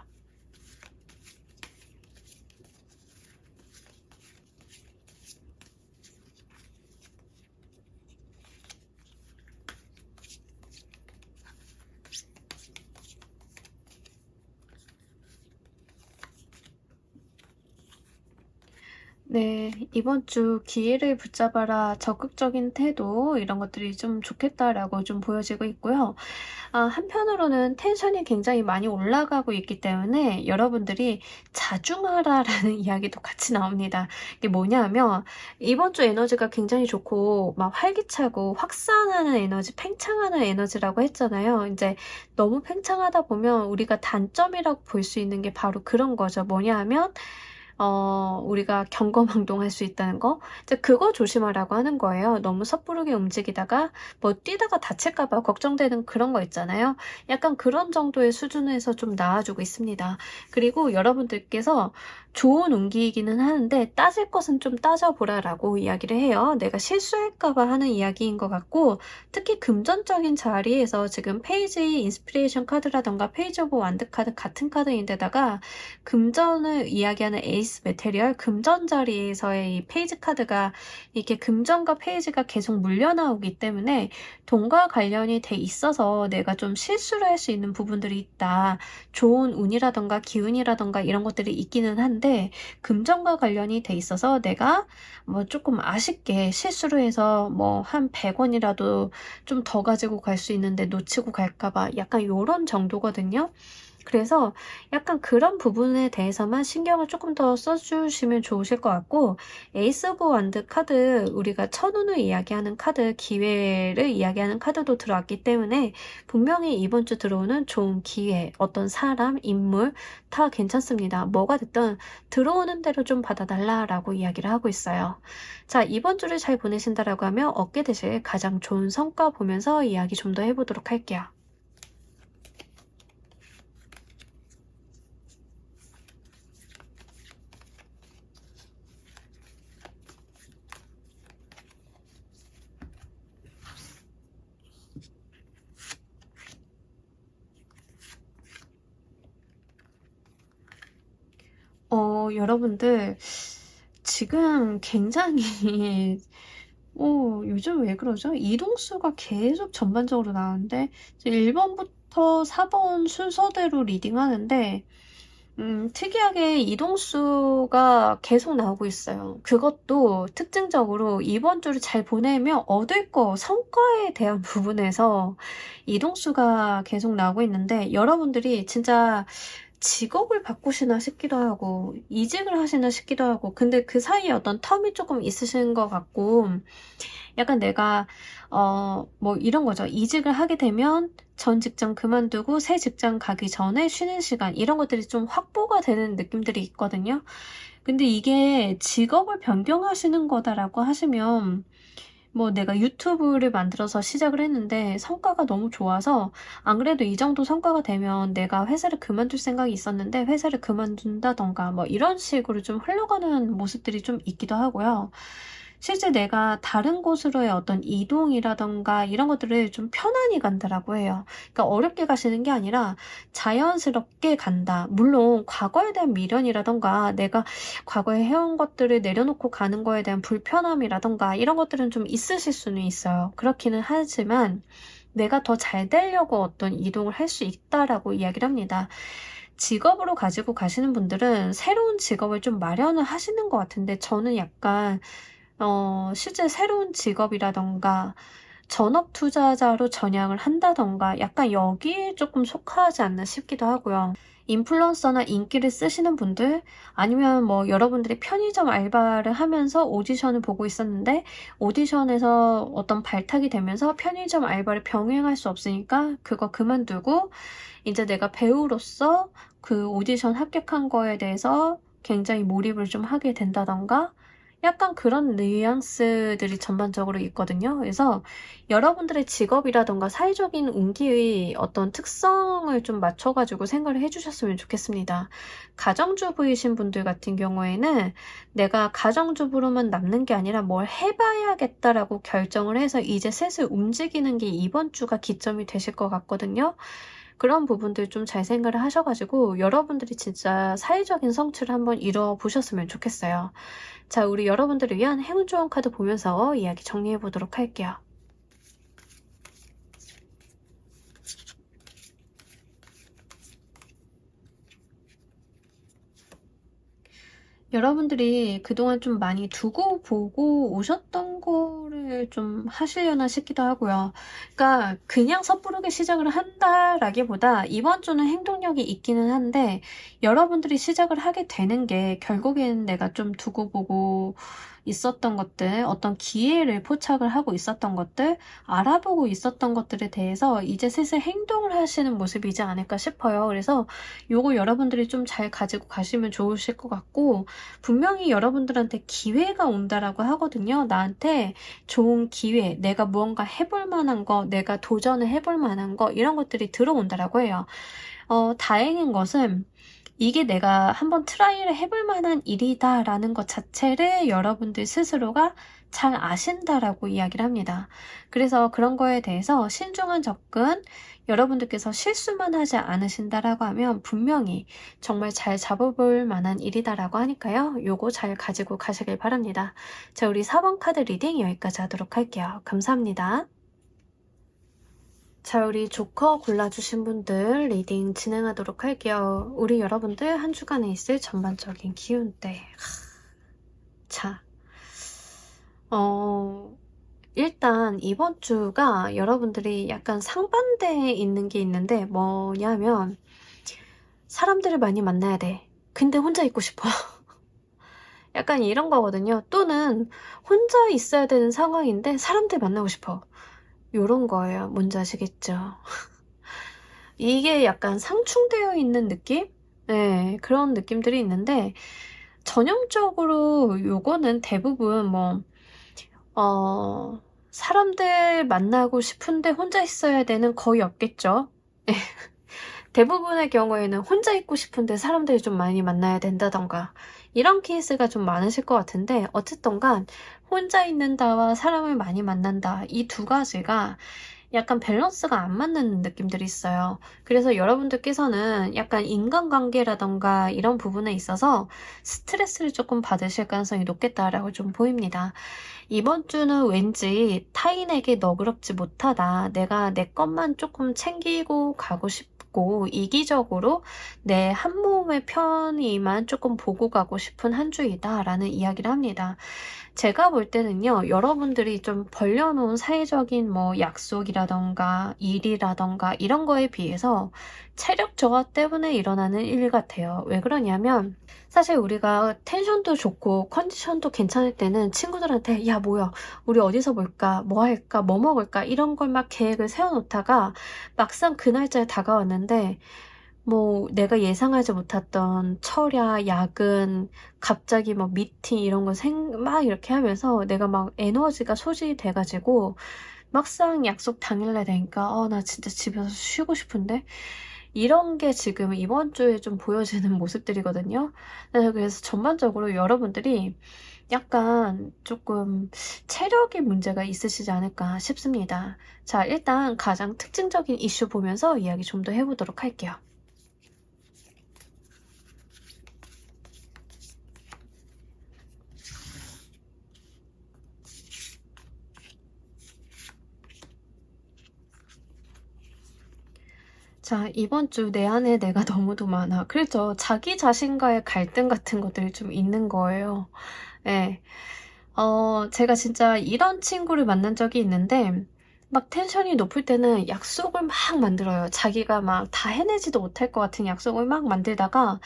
네, 이번 주 기회를 붙잡아라, 적극적인 태도, 이런 것들이 좀 좋겠다라고 좀 보여지고 있고요. 한편으로는 텐션이 굉장히 많이 올라가고 있기 때문에 여러분들이 자중하라라는 이야기도 같이 나옵니다. 이게 뭐냐면 이번 주 에너지가 굉장히 좋고 막 활기차고 확산하는 에너지, 팽창하는 에너지라고 했잖아요. 이제 너무 팽창하다 보면 우리가 단점이라고 볼 수 있는 게 바로 그런 거죠. 뭐냐 하면 우리가 경거망동할 수 있다는 거. 이제 그거 조심하라고 하는 거예요. 너무 섣부르게 움직이다가 뭐 뛰다가 다칠까 봐 걱정되는 그런 거 있잖아요. 약간 그런 정도의 수준에서 좀 나아주고 있습니다. 그리고 여러분들께서 좋은 운기이기는 하는데 따질 것은 좀 따져보라라고 이야기를 해요. 내가 실수할까 봐 하는 이야기인 것 같고, 특히 금전적인 자리에서 지금 페이지 인스피레이션 카드라던가 페이지 오브 완드 카드 같은 카드인데다가 금전을 이야기하는 에이스 메테리얼, 금전 자리에서의 이 페이지 카드가 이렇게 금전과 페이지가 계속 물려나오기 때문에 돈과 관련이 돼 있어서 내가 좀 실수를 할 수 있는 부분들이 있다. 좋은 운이라던가 기운이라던가 이런 것들이 있기는 한데 금전과 관련이 돼 있어서 내가 뭐 조금 아쉽게 실수를 해서 뭐 한 100원이라도 좀 더 가지고 갈 수 있는데 놓치고 갈까봐 약간 요런 정도거든요. 그래서 약간 그런 부분에 대해서만 신경을 조금 더 써주시면 좋으실 것 같고, 에이스 오브 완드 카드, 우리가 천운을 이야기하는 카드, 기회를 이야기하는 카드도 들어왔기 때문에 분명히 이번 주 들어오는 좋은 기회, 어떤 사람, 인물 다 괜찮습니다. 뭐가 됐든 들어오는 대로 좀 받아달라라고 이야기를 하고 있어요. 자, 이번 주를 잘 보내신다라고 하면 얻게 되실 가장 좋은 성과 보면서 이야기 좀 더 해보도록 할게요. 여러분들 지금 굉장히 요즘 왜 그러죠? 이동수가 계속 전반적으로 나오는데 1번부터 4번 순서대로 리딩하는데 특이하게 이동수가 계속 나오고 있어요. 그것도 특징적으로 이번 주를 잘 보내면 얻을 거, 성과에 대한 부분에서 이동수가 계속 나오고 있는데 여러분들이 진짜 직업을 바꾸시나 싶기도 하고 이직을 하시나 싶기도 하고, 근데 그 사이에 어떤 텀이 조금 있으신 것 같고, 약간 내가 뭐 이런 거죠. 이직을 하게 되면 전 직장 그만두고 새 직장 가기 전에 쉬는 시간 이런 것들이 좀 확보가 되는 느낌들이 있거든요. 근데 이게 직업을 변경하시는 거다라고 하시면 뭐 내가 유튜브를 만들어서 시작을 했는데 성과가 너무 좋아서 안 그래도 이 정도 성과가 되면 내가 회사를 그만둘 생각이 있었는데 회사를 그만둔다던가 뭐 이런 식으로 좀 흘러가는 모습들이 좀 있기도 하고요. 실제 내가 다른 곳으로의 어떤 이동이라던가 이런 것들을 좀 편안히 간다라고 해요. 그러니까 어렵게 가시는 게 아니라 자연스럽게 간다. 물론 과거에 대한 미련이라던가 내가 과거에 해온 것들을 내려놓고 가는 거에 대한 불편함이라던가 이런 것들은 좀 있으실 수는 있어요. 그렇기는 하지만 내가 더 잘 되려고 어떤 이동을 할 수 있다라고 이야기를 합니다. 직업으로 가지고 가시는 분들은 새로운 직업을 좀 마련을 하시는 것 같은데 저는 약간 실제 새로운 직업이라던가 전업 투자자로 전향을 한다던가 약간 여기에 조금 속하지 않나 싶기도 하고요. 인플루언서나 인기를 쓰시는 분들 아니면 뭐 여러분들이 편의점 알바를 하면서 오디션을 보고 있었는데 오디션에서 어떤 발탁이 되면서 편의점 알바를 병행할 수 없으니까 그거 그만두고 이제 내가 배우로서 그 오디션 합격한 거에 대해서 굉장히 몰입을 좀 하게 된다던가 약간 그런 뉘앙스들이 전반적으로 있거든요. 그래서 여러분들의 직업이라던가 사회적인 운기의 어떤 특성을 좀 맞춰가지고 생각을 해주셨으면 좋겠습니다. 가정주부이신 분들 같은 경우에는 내가 가정주부로만 남는 게 아니라 뭘 해봐야겠다라고 결정을 해서 이제 슬슬 움직이는 게 이번 주가 기점이 되실 것 같거든요. 그런 부분들 좀 잘 생각을 하셔가지고 여러분들이 진짜 사회적인 성취를 한번 이뤄 보셨으면 좋겠어요. 자, 우리 여러분들을 위한 행운 조언 카드 보면서 이야기 정리해 보도록 할게요. 여러분들이 그동안 좀 많이 두고 보고 오셨던 거를 좀 하시려나 싶기도 하고요. 그러니까 그냥 섣부르게 시작을 한다라기보다 이번 주는 행동력이 있기는 한데 여러분들이 시작을 하게 되는 게 결국에는 내가 좀 두고 보고 있었던 것들, 어떤 기회를 포착을 하고 있었던 것들, 알아보고 있었던 것들에 대해서 이제 슬슬 행동을 하시는 모습이지 않을까 싶어요. 그래서 요거 여러분들이 좀 잘 가지고 가시면 좋으실 것 같고 분명히 여러분들한테 기회가 온다라고 하거든요. 나한테 좋은 기회, 내가 무언가 해볼 만한 거, 내가 도전을 해볼 만한 거 이런 것들이 들어온다라고 해요. 다행인 것은 이게 내가 한번 트라이를 해볼 만한 일이다 라는 것 자체를 여러분들 스스로가 잘 아신다라고 이야기를 합니다. 그래서 그런 거에 대해서 신중한 접근, 여러분들께서 실수만 하지 않으신다라고 하면 분명히 정말 잘 잡아볼 만한 일이다라고 하니까요. 요거 잘 가지고 가시길 바랍니다. 자, 우리 4번 카드 리딩 여기까지 하도록 할게요. 감사합니다. 자, 우리 조커 골라주신 분들 리딩 진행하도록 할게요. 우리 여러분들 한 주간에 있을 전반적인 기운대. 자, 일단 이번 주가 여러분들이 약간 상반대에 있는 게 있는데 뭐냐면 사람들을 많이 만나야 돼. 근데 혼자 있고 싶어. 약간 이런 거거든요. 또는 혼자 있어야 되는 상황인데 사람들 만나고 싶어. 요런 거예요. 뭔지 아시겠죠? 이게 약간 상충되어 있는 느낌? 네, 그런 느낌들이 있는데 전형적으로 요거는 대부분 사람들 만나고 싶은데 혼자 있어야 되는 거의 없겠죠. 대부분의 경우에는 혼자 있고 싶은데 사람들이 좀 많이 만나야 된다던가 이런 케이스가 좀 많으실 것 같은데 어쨌든 간 혼자 있는다와 사람을 많이 만난다 이 두 가지가 약간 밸런스가 안 맞는 느낌들이 있어요. 그래서 여러분들께서는 약간 인간관계라던가 이런 부분에 있어서 스트레스를 조금 받으실 가능성이 높겠다라고 좀 보입니다. 이번 주는 왠지 타인에게 너그럽지 못하다. 내가 내 것만 조금 챙기고 가고 싶고 있고 이기적으로 내 한 몸의 편의만 조금 보고 가고 싶은 한 주이다라는 이야기를 합니다. 제가 볼 때는요, 여러분들이 좀 벌려놓은 사회적인 뭐 약속이라던가 일이라던가 이런 거에 비해서 체력 저하 때문에 일어나는 일 같아요. 왜 그러냐면 사실 우리가 텐션도 좋고 컨디션도 괜찮을 때는 친구들한테 야 뭐야 우리 어디서 볼까 뭐 할까 뭐 먹을까 이런 걸 막 계획을 세워놓다가 막상 그 날짜에 다가왔는데 뭐 내가 예상하지 못했던 철야, 야근, 갑자기 막 미팅 이런 거 막 이렇게 하면서 내가 막 에너지가 소진이 돼가지고 막상 약속 당일날 되니까 나 진짜 집에서 쉬고 싶은데 이런 게 지금 이번 주에 좀 보여지는 모습들이거든요. 네, 그래서 전반적으로 여러분들이 약간 조금 체력의 문제가 있으시지 않을까 싶습니다. 자, 일단 가장 특징적인 이슈 보면서 이야기 좀 더 해보도록 할게요. 자, 이번 주 내 안에 내가 너무도 많아. 그렇죠. 자기 자신과의 갈등 같은 것들이 좀 있는 거예요. 예. 제가 진짜 이런 친구를 만난 적이 있는데, 막 텐션이 높을 때는 약속을 막 만들어요. 자기가 막 다 해내지도 못할 것 같은 약속을 막 만들다가,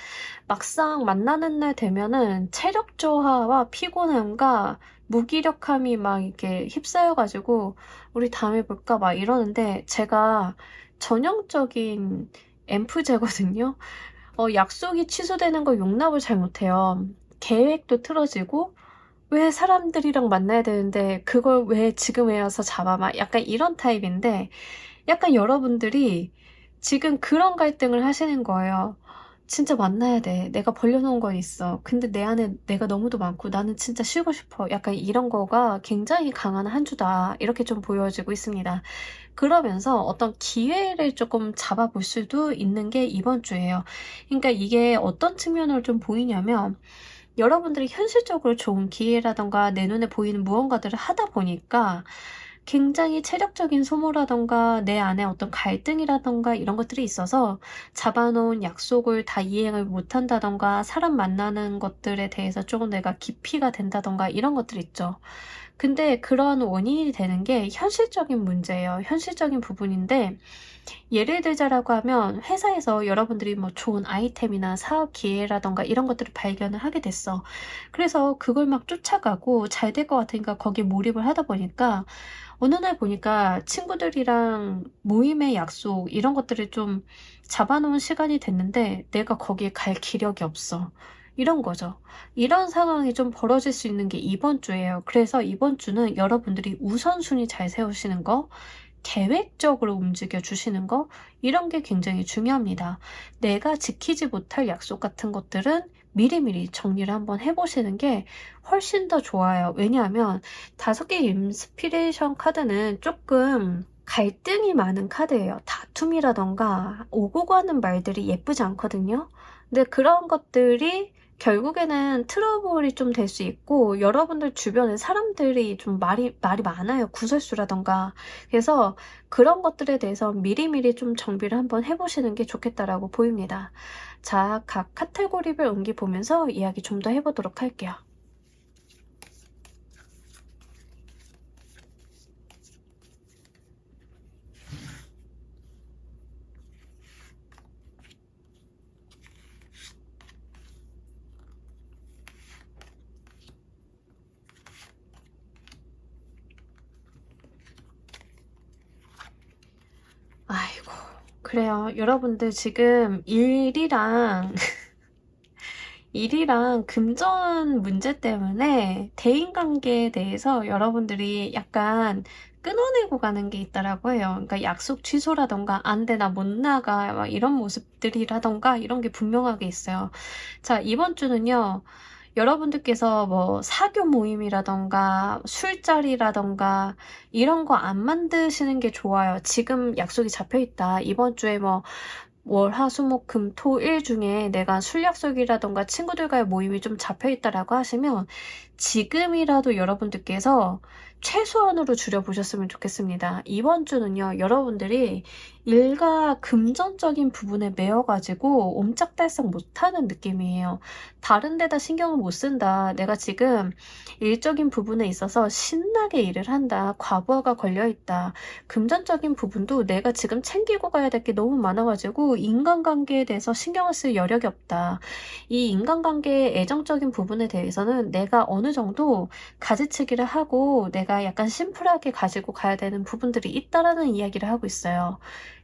막상 만나는 날 되면은 체력 저하와 피곤함과 무기력함이 막 이렇게 휩싸여가지고, 우리 다음에 볼까 막 이러는데, 제가 전형적인 엠프제거든요. 약속이 취소되는 거 용납을 잘 못해요. 계획도 틀어지고, 왜 사람들이랑 만나야 되는데 그걸 왜 지금에 와서 잡아? 막 약간 이런 타입인데 약간 여러분들이 지금 그런 갈등을 하시는 거예요. 진짜 만나야 돼. 내가 벌려놓은 건 있어. 근데 내 안에 내가 너무도 많고 나는 진짜 쉬고 싶어. 약간 이런 거가 굉장히 강한 한 주다. 이렇게 좀 보여지고 있습니다. 그러면서 어떤 기회를 조금 잡아볼 수도 있는 게 이번 주예요. 그러니까 이게 어떤 측면으로 좀 보이냐면 여러분들이 현실적으로 좋은 기회라던가 내 눈에 보이는 무언가들을 하다 보니까 굉장히 체력적인 소모라던가 내 안에 어떤 갈등이라던가 이런 것들이 있어서 잡아놓은 약속을 다 이행을 못한다던가 사람 만나는 것들에 대해서 조금 내가 기피가 된다던가 이런 것들 있죠. 근데 그런 원인이 되는 게 현실적인 문제예요. 현실적인 부분인데 예를 들자라고 하면 회사에서 여러분들이 뭐 좋은 아이템이나 사업 기회라던가 이런 것들을 발견을 하게 됐어. 그래서 그걸 막 쫓아가고 잘 될 것 같으니까 거기에 몰입을 하다 보니까 어느 날 보니까 친구들이랑 모임의 약속 이런 것들을 좀 잡아놓은 시간이 됐는데 내가 거기에 갈 기력이 없어. 이런 거죠. 이런 상황이 좀 벌어질 수 있는 게 이번 주예요. 그래서 이번 주는 여러분들이 우선순위 잘 세우시는 거, 계획적으로 움직여 주시는 거, 이런 게 굉장히 중요합니다. 내가 지키지 못할 약속 같은 것들은 미리미리 정리를 한번 해보시는 게 훨씬 더 좋아요. 왜냐하면 5개 인스피레이션 카드는 조금 갈등이 많은 카드예요. 다툼이라던가 오고 가는 말들이 예쁘지 않거든요. 근데 그런 것들이 결국에는 트러블이 좀 될 수 있고 여러분들 주변에 사람들이 좀 말이 많아요. 구설수라던가. 그래서 그런 것들에 대해서 미리미리 좀 정비를 한번 해보시는 게 좋겠다라고 보입니다. 자, 각 카테고리별 운기 보면서 이야기 좀 더 해보도록 할게요. 아이고, 그래요. 여러분들 지금 일이랑 금전 문제 때문에 대인관계에 대해서 여러분들이 약간 끊어내고 가는 게 있다라고 해요. 그러니까 약속 취소라던가 안 돼, 나 못 나가 막 이런 모습들이라던가 이런 게 분명하게 있어요. 자, 이번 주는요. 여러분들께서 뭐 사교 모임이라던가 술자리라던가 이런 거 안 만드시는 게 좋아요. 지금 약속이 잡혀 있다. 이번 주에 뭐 월, 화, 수, 목, 금, 토, 일 중에 내가 술 약속이라던가 친구들과의 모임이 좀 잡혀 있다라고 하시면 지금이라도 여러분들께서 최소한으로 줄여보셨으면 좋겠습니다. 이번 주는요, 여러분들이 일과 금전적인 부분에 매여가지고 옴짝달싹 못하는 느낌이에요. 다른 데다 신경을 못 쓴다. 내가 지금 일적인 부분에 있어서 신나게 일을 한다. 과부하가 걸려있다. 금전적인 부분도 내가 지금 챙기고 가야 될 게 너무 많아가지고 인간관계에 대해서 신경을 쓸 여력이 없다. 이 인간관계의 애정적인 부분에 대해서는 내가 어느 정도 가지치기를 하고 내가 약간 심플하게 가지고 가야 되는 부분들이 있다라는 이야기를 하고 있어요.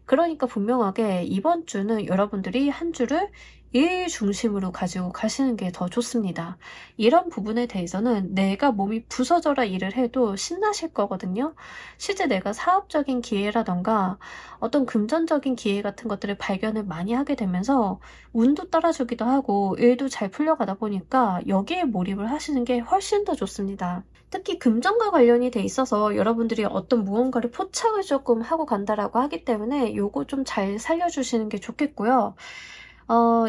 그러니까 분명하게 이번 주는 여러분들이 한 주를 일 중심으로 가지고 가시는 게 더 좋습니다. 이런 부분에 대해서는 내가 몸이 부서져라 일을 해도 신나실 거거든요. 실제 내가 사업적인 기회라던가 어떤 금전적인 기회 같은 것들을 발견을 많이 하게 되면서 운도 따라주기도 하고 일도 잘 풀려가다 보니까 여기에 몰입을 하시는 게 훨씬 더 좋습니다. 특히 금전과 관련이 돼 있어서 여러분들이 어떤 무언가를 포착을 조금 하고 간다라고 하기 때문에 요거 좀 잘 살려주시는 게 좋겠고요.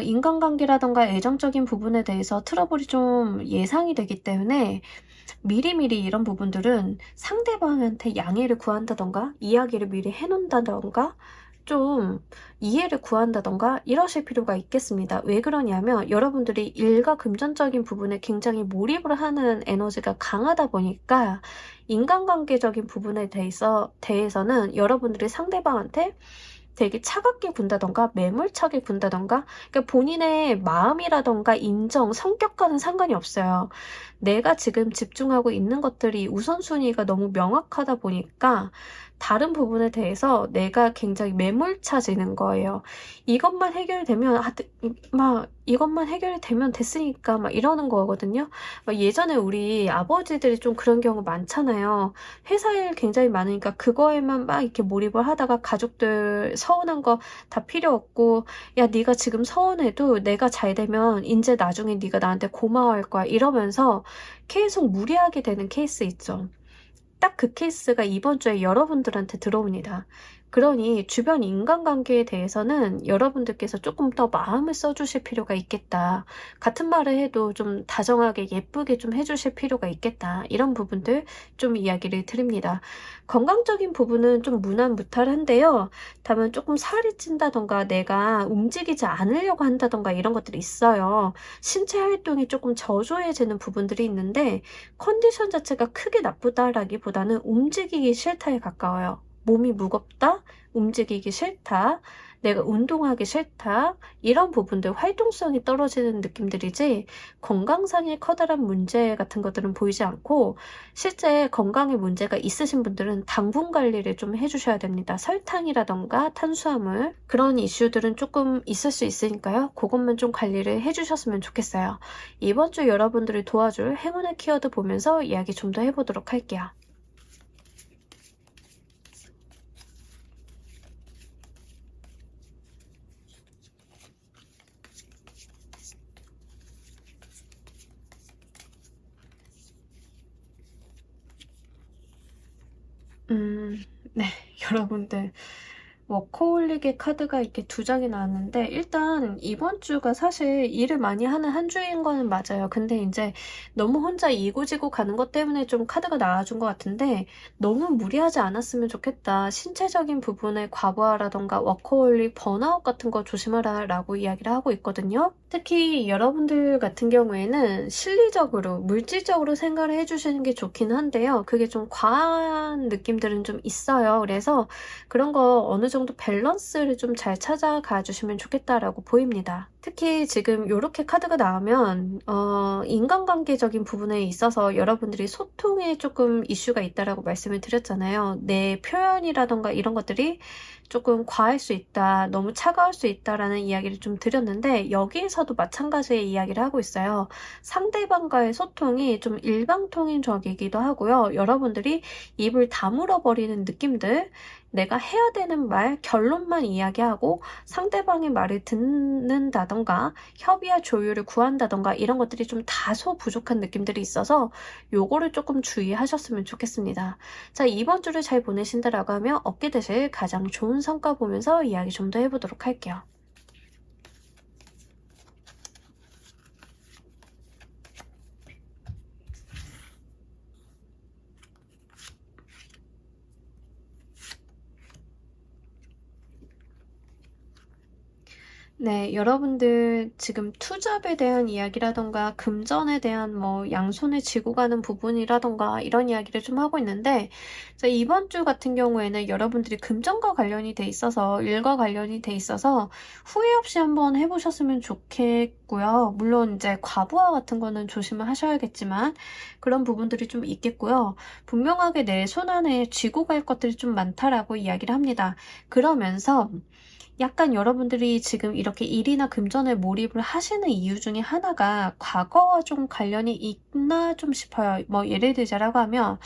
인간관계라던가 애정적인 부분에 대해서 트러블이 좀 예상이 되기 때문에 미리미리 이런 부분들은 상대방한테 양해를 구한다던가 이야기를 미리 해놓는다던가 좀 이해를 구한다던가 이러실 필요가 있겠습니다. 왜 그러냐면 여러분들이 일과 금전적인 부분에 굉장히 몰입을 하는 에너지가 강하다 보니까 인간관계적인 부분에 대해서는 여러분들이 상대방한테 되게 차갑게 군다던가 매몰차게 군다던가 그러니까 본인의 마음이라던가 인정, 성격과는 상관이 없어요. 내가 지금 집중하고 있는 것들이 우선순위가 너무 명확하다 보니까 다른 부분에 대해서 내가 굉장히 매몰차지는 거예요. 이것만 해결되면 이것만 해결이 되면 됐으니까 막 이러는 거거든요. 막 예전에 우리 아버지들이 좀 그런 경우 많잖아요. 회사 일 굉장히 많으니까 그거에만 막 이렇게 몰입을 하다가 가족들 서운한 거 다 필요 없고 야 네가 지금 서운해도 내가 잘 되면 이제 나중에 네가 나한테 고마워할 거야 이러면서 계속 무리하게 되는 케이스 있죠. 딱 그 케이스가 이번 주에 여러분들한테 들어옵니다. 그러니 주변 인간관계에 대해서는 여러분들께서 조금 더 마음을 써주실 필요가 있겠다. 같은 말을 해도 좀 다정하게 예쁘게 좀 해주실 필요가 있겠다. 이런 부분들 좀 이야기를 드립니다. 건강적인 부분은 좀 무난무탈한데요. 다만 조금 살이 찐다던가 내가 움직이지 않으려고 한다던가 이런 것들이 있어요. 신체 활동이 조금 저조해지는 부분들이 있는데 컨디션 자체가 크게 나쁘다라기보다는 움직이기 싫다에 가까워요. 몸이 무겁다, 움직이기 싫다, 내가 운동하기 싫다 이런 부분들 활동성이 떨어지는 느낌들이지 건강상의 커다란 문제 같은 것들은 보이지 않고 실제 건강에 문제가 있으신 분들은 당분 관리를 좀 해주셔야 됩니다. 설탕이라던가 탄수화물 그런 이슈들은 조금 있을 수 있으니까요. 그것만 좀 관리를 해주셨으면 좋겠어요. 이번 주 여러분들을 도와줄 행운의 키워드 보면서 이야기 좀 더 해보도록 할게요. 네, 여러분들. 워커홀릭의 카드가 이렇게 두 장이 나왔는데, 일단 이번 주가 사실 일을 많이 하는 한 주인 거는 맞아요. 근데 이제 너무 혼자 이고지고 가는 것 때문에 좀 카드가 나와준 것 같은데, 너무 무리하지 않았으면 좋겠다. 신체적인 부분에 과부하라던가 워커홀릭, 번아웃 같은 거 조심하라 라고 이야기를 하고 있거든요. 특히 여러분들 같은 경우에는 실리적으로, 물질적으로 생각을 해주시는 게 좋긴 한데요. 그게 좀 과한 느낌들은 좀 있어요. 그래서 그런 거 어느 정도 밸런스를 좀 잘 찾아가 주시면 좋겠다라고 보입니다. 특히 지금 이렇게 카드가 나오면 인간관계적인 부분에 있어서 여러분들이 소통에 조금 이슈가 있다라고 말씀을 드렸잖아요. 내 표현이라던가 이런 것들이 조금 과할 수 있다, 너무 차가울 수 있다라는 이야기를 좀 드렸는데 여기에서도 마찬가지의 이야기를 하고 있어요. 상대방과의 소통이 좀 일방통행적이기도 하고요. 여러분들이 입을 다물어 버리는 느낌들, 내가 해야 되는 말, 결론만 이야기하고 상대방의 말을 듣는다던가 협의와 조율을 구한다던가 이런 것들이 좀 다소 부족한 느낌들이 있어서 요거를 조금 주의하셨으면 좋겠습니다. 자, 이번 주를 잘 보내신다라고 하면 얻게 되실 가장 좋은 성과 보면서 이야기 좀 더 해보도록 할게요. 네, 여러분들 지금 투잡에 대한 이야기라던가 금전에 대한 뭐 양손에 쥐고 가는 부분이라던가 이런 이야기를 좀 하고 있는데, 자, 이번 주 같은 경우에는 여러분들이 금전과 관련이 돼 있어서, 일과 관련이 돼 있어서 후회 없이 한번 해보셨으면 좋겠고요. 물론 이제 과부하 같은 거는 조심을 하셔야겠지만 그런 부분들이 좀 있겠고요. 분명하게 내 손 안에 쥐고 갈 것들이 좀 많다라고 이야기를 합니다. 그러면서 약간 여러분들이 지금 이렇게 일이나 금전에 몰입을 하시는 이유 중에 하나가 과거와 좀 관련이 있나 좀 싶어요. 뭐 예를 들자라고 하면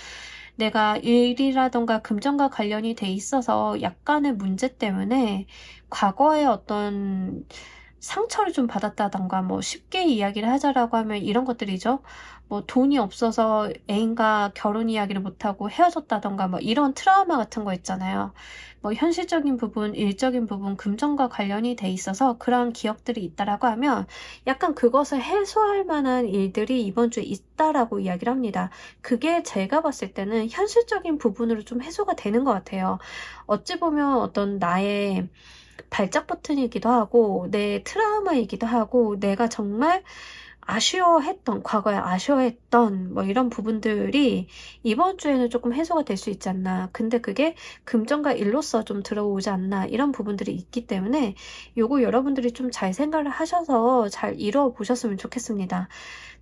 내가 일이라던가 금전과 관련이 돼 있어서 약간의 문제 때문에 과거에 어떤 상처를 좀 받았다던가, 뭐 쉽게 이야기를 하자라고 하면 이런 것들이죠. 뭐 돈이 없어서 애인과 결혼 이야기를 못하고 헤어졌다던가, 뭐 이런 트라우마 같은 거 있잖아요. 뭐 현실적인 부분, 일적인 부분, 금전과 관련이 돼 있어서 그런 기억들이 있다라고 하면 약간 그것을 해소할 만한 일들이 이번 주에 있다라고 이야기를 합니다. 그게 제가 봤을 때는 현실적인 부분으로 좀 해소가 되는 것 같아요. 어찌 보면 어떤 나의 발작 버튼이기도 하고 내 트라우마이기도 하고 내가 정말 과거에 아쉬워했던 뭐 이런 부분들이 이번 주에는 조금 해소가 될 수 있지 않나. 근데 그게 금전과 일로서 좀 들어오지 않나. 이런 부분들이 있기 때문에 요거 여러분들이 좀 잘 생각을 하셔서 잘 이루어 보셨으면 좋겠습니다.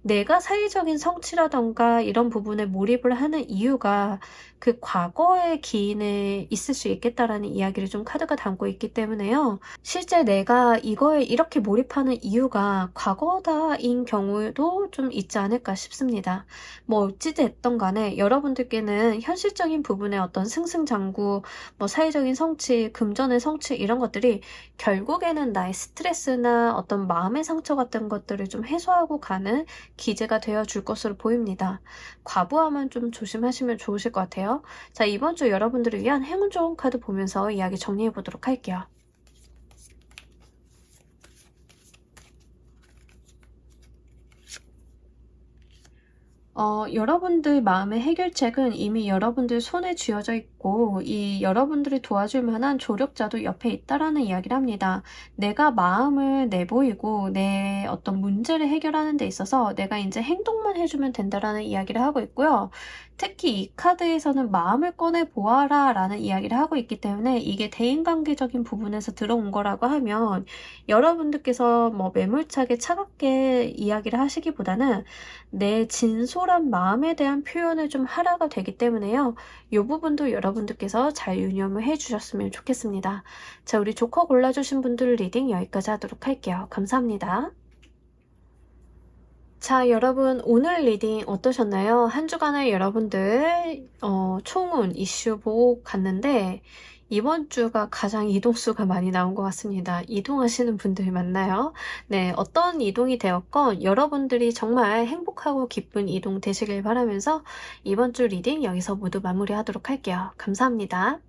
내가 사회적인 성취라던가 이런 부분에 몰입을 하는 이유가 그 과거의 기인에 있을 수 있겠다라는 이야기를 좀 카드가 담고 있기 때문에요. 실제 내가 이거에 이렇게 몰입하는 이유가 과거다인 경우도 좀 있지 않을까 싶습니다. 뭐 어찌됐던 간에 여러분들께는 현실적인 부분의 어떤 승승장구, 뭐 사회적인 성취, 금전의 성취 이런 것들이 결국에는 나의 스트레스나 어떤 마음의 상처 같은 것들을 좀 해소하고 가는 기제가 되어 줄 것으로 보입니다. 과부하만 좀 조심하시면 좋으실 것 같아요. 자, 이번 주 여러분들을 위한 행운 좋은 카드 보면서 이야기 정리해 보도록 할게요. 여러분들 마음의 해결책은 이미 여러분들 손에 쥐어져 있고, 이 여러분들이 도와줄 만한 조력자도 옆에 있다라는 이야기를 합니다. 내가 마음을 내보이고, 내 어떤 문제를 해결하는 데 있어서 내가 이제 행동만 해주면 된다라는 이야기를 하고 있고요. 특히 이 카드에서는 마음을 꺼내 보아라 라는 이야기를 하고 있기 때문에 이게 대인관계적인 부분에서 들어온 거라고 하면 여러분들께서 뭐 매몰차게 차갑게 이야기를 하시기보다는 내 진솔한 마음에 대한 표현을 좀 하라가 되기 때문에요. 이 부분도 여러분들께서 잘 유념을 해주셨으면 좋겠습니다. 자, 우리 조커 골라주신 분들 리딩 여기까지 하도록 할게요. 감사합니다. 자, 여러분 오늘 리딩 어떠셨나요? 한 주간의 여러분들 총운 이슈 보고 갔는데 이번 주가 가장 이동수가 많이 나온 것 같습니다. 이동하시는 분들이 많나요? 네, 어떤 이동이 되었건 여러분들이 정말 행복하고 기쁜 이동 되시길 바라면서 이번 주 리딩 여기서 모두 마무리하도록 할게요. 감사합니다.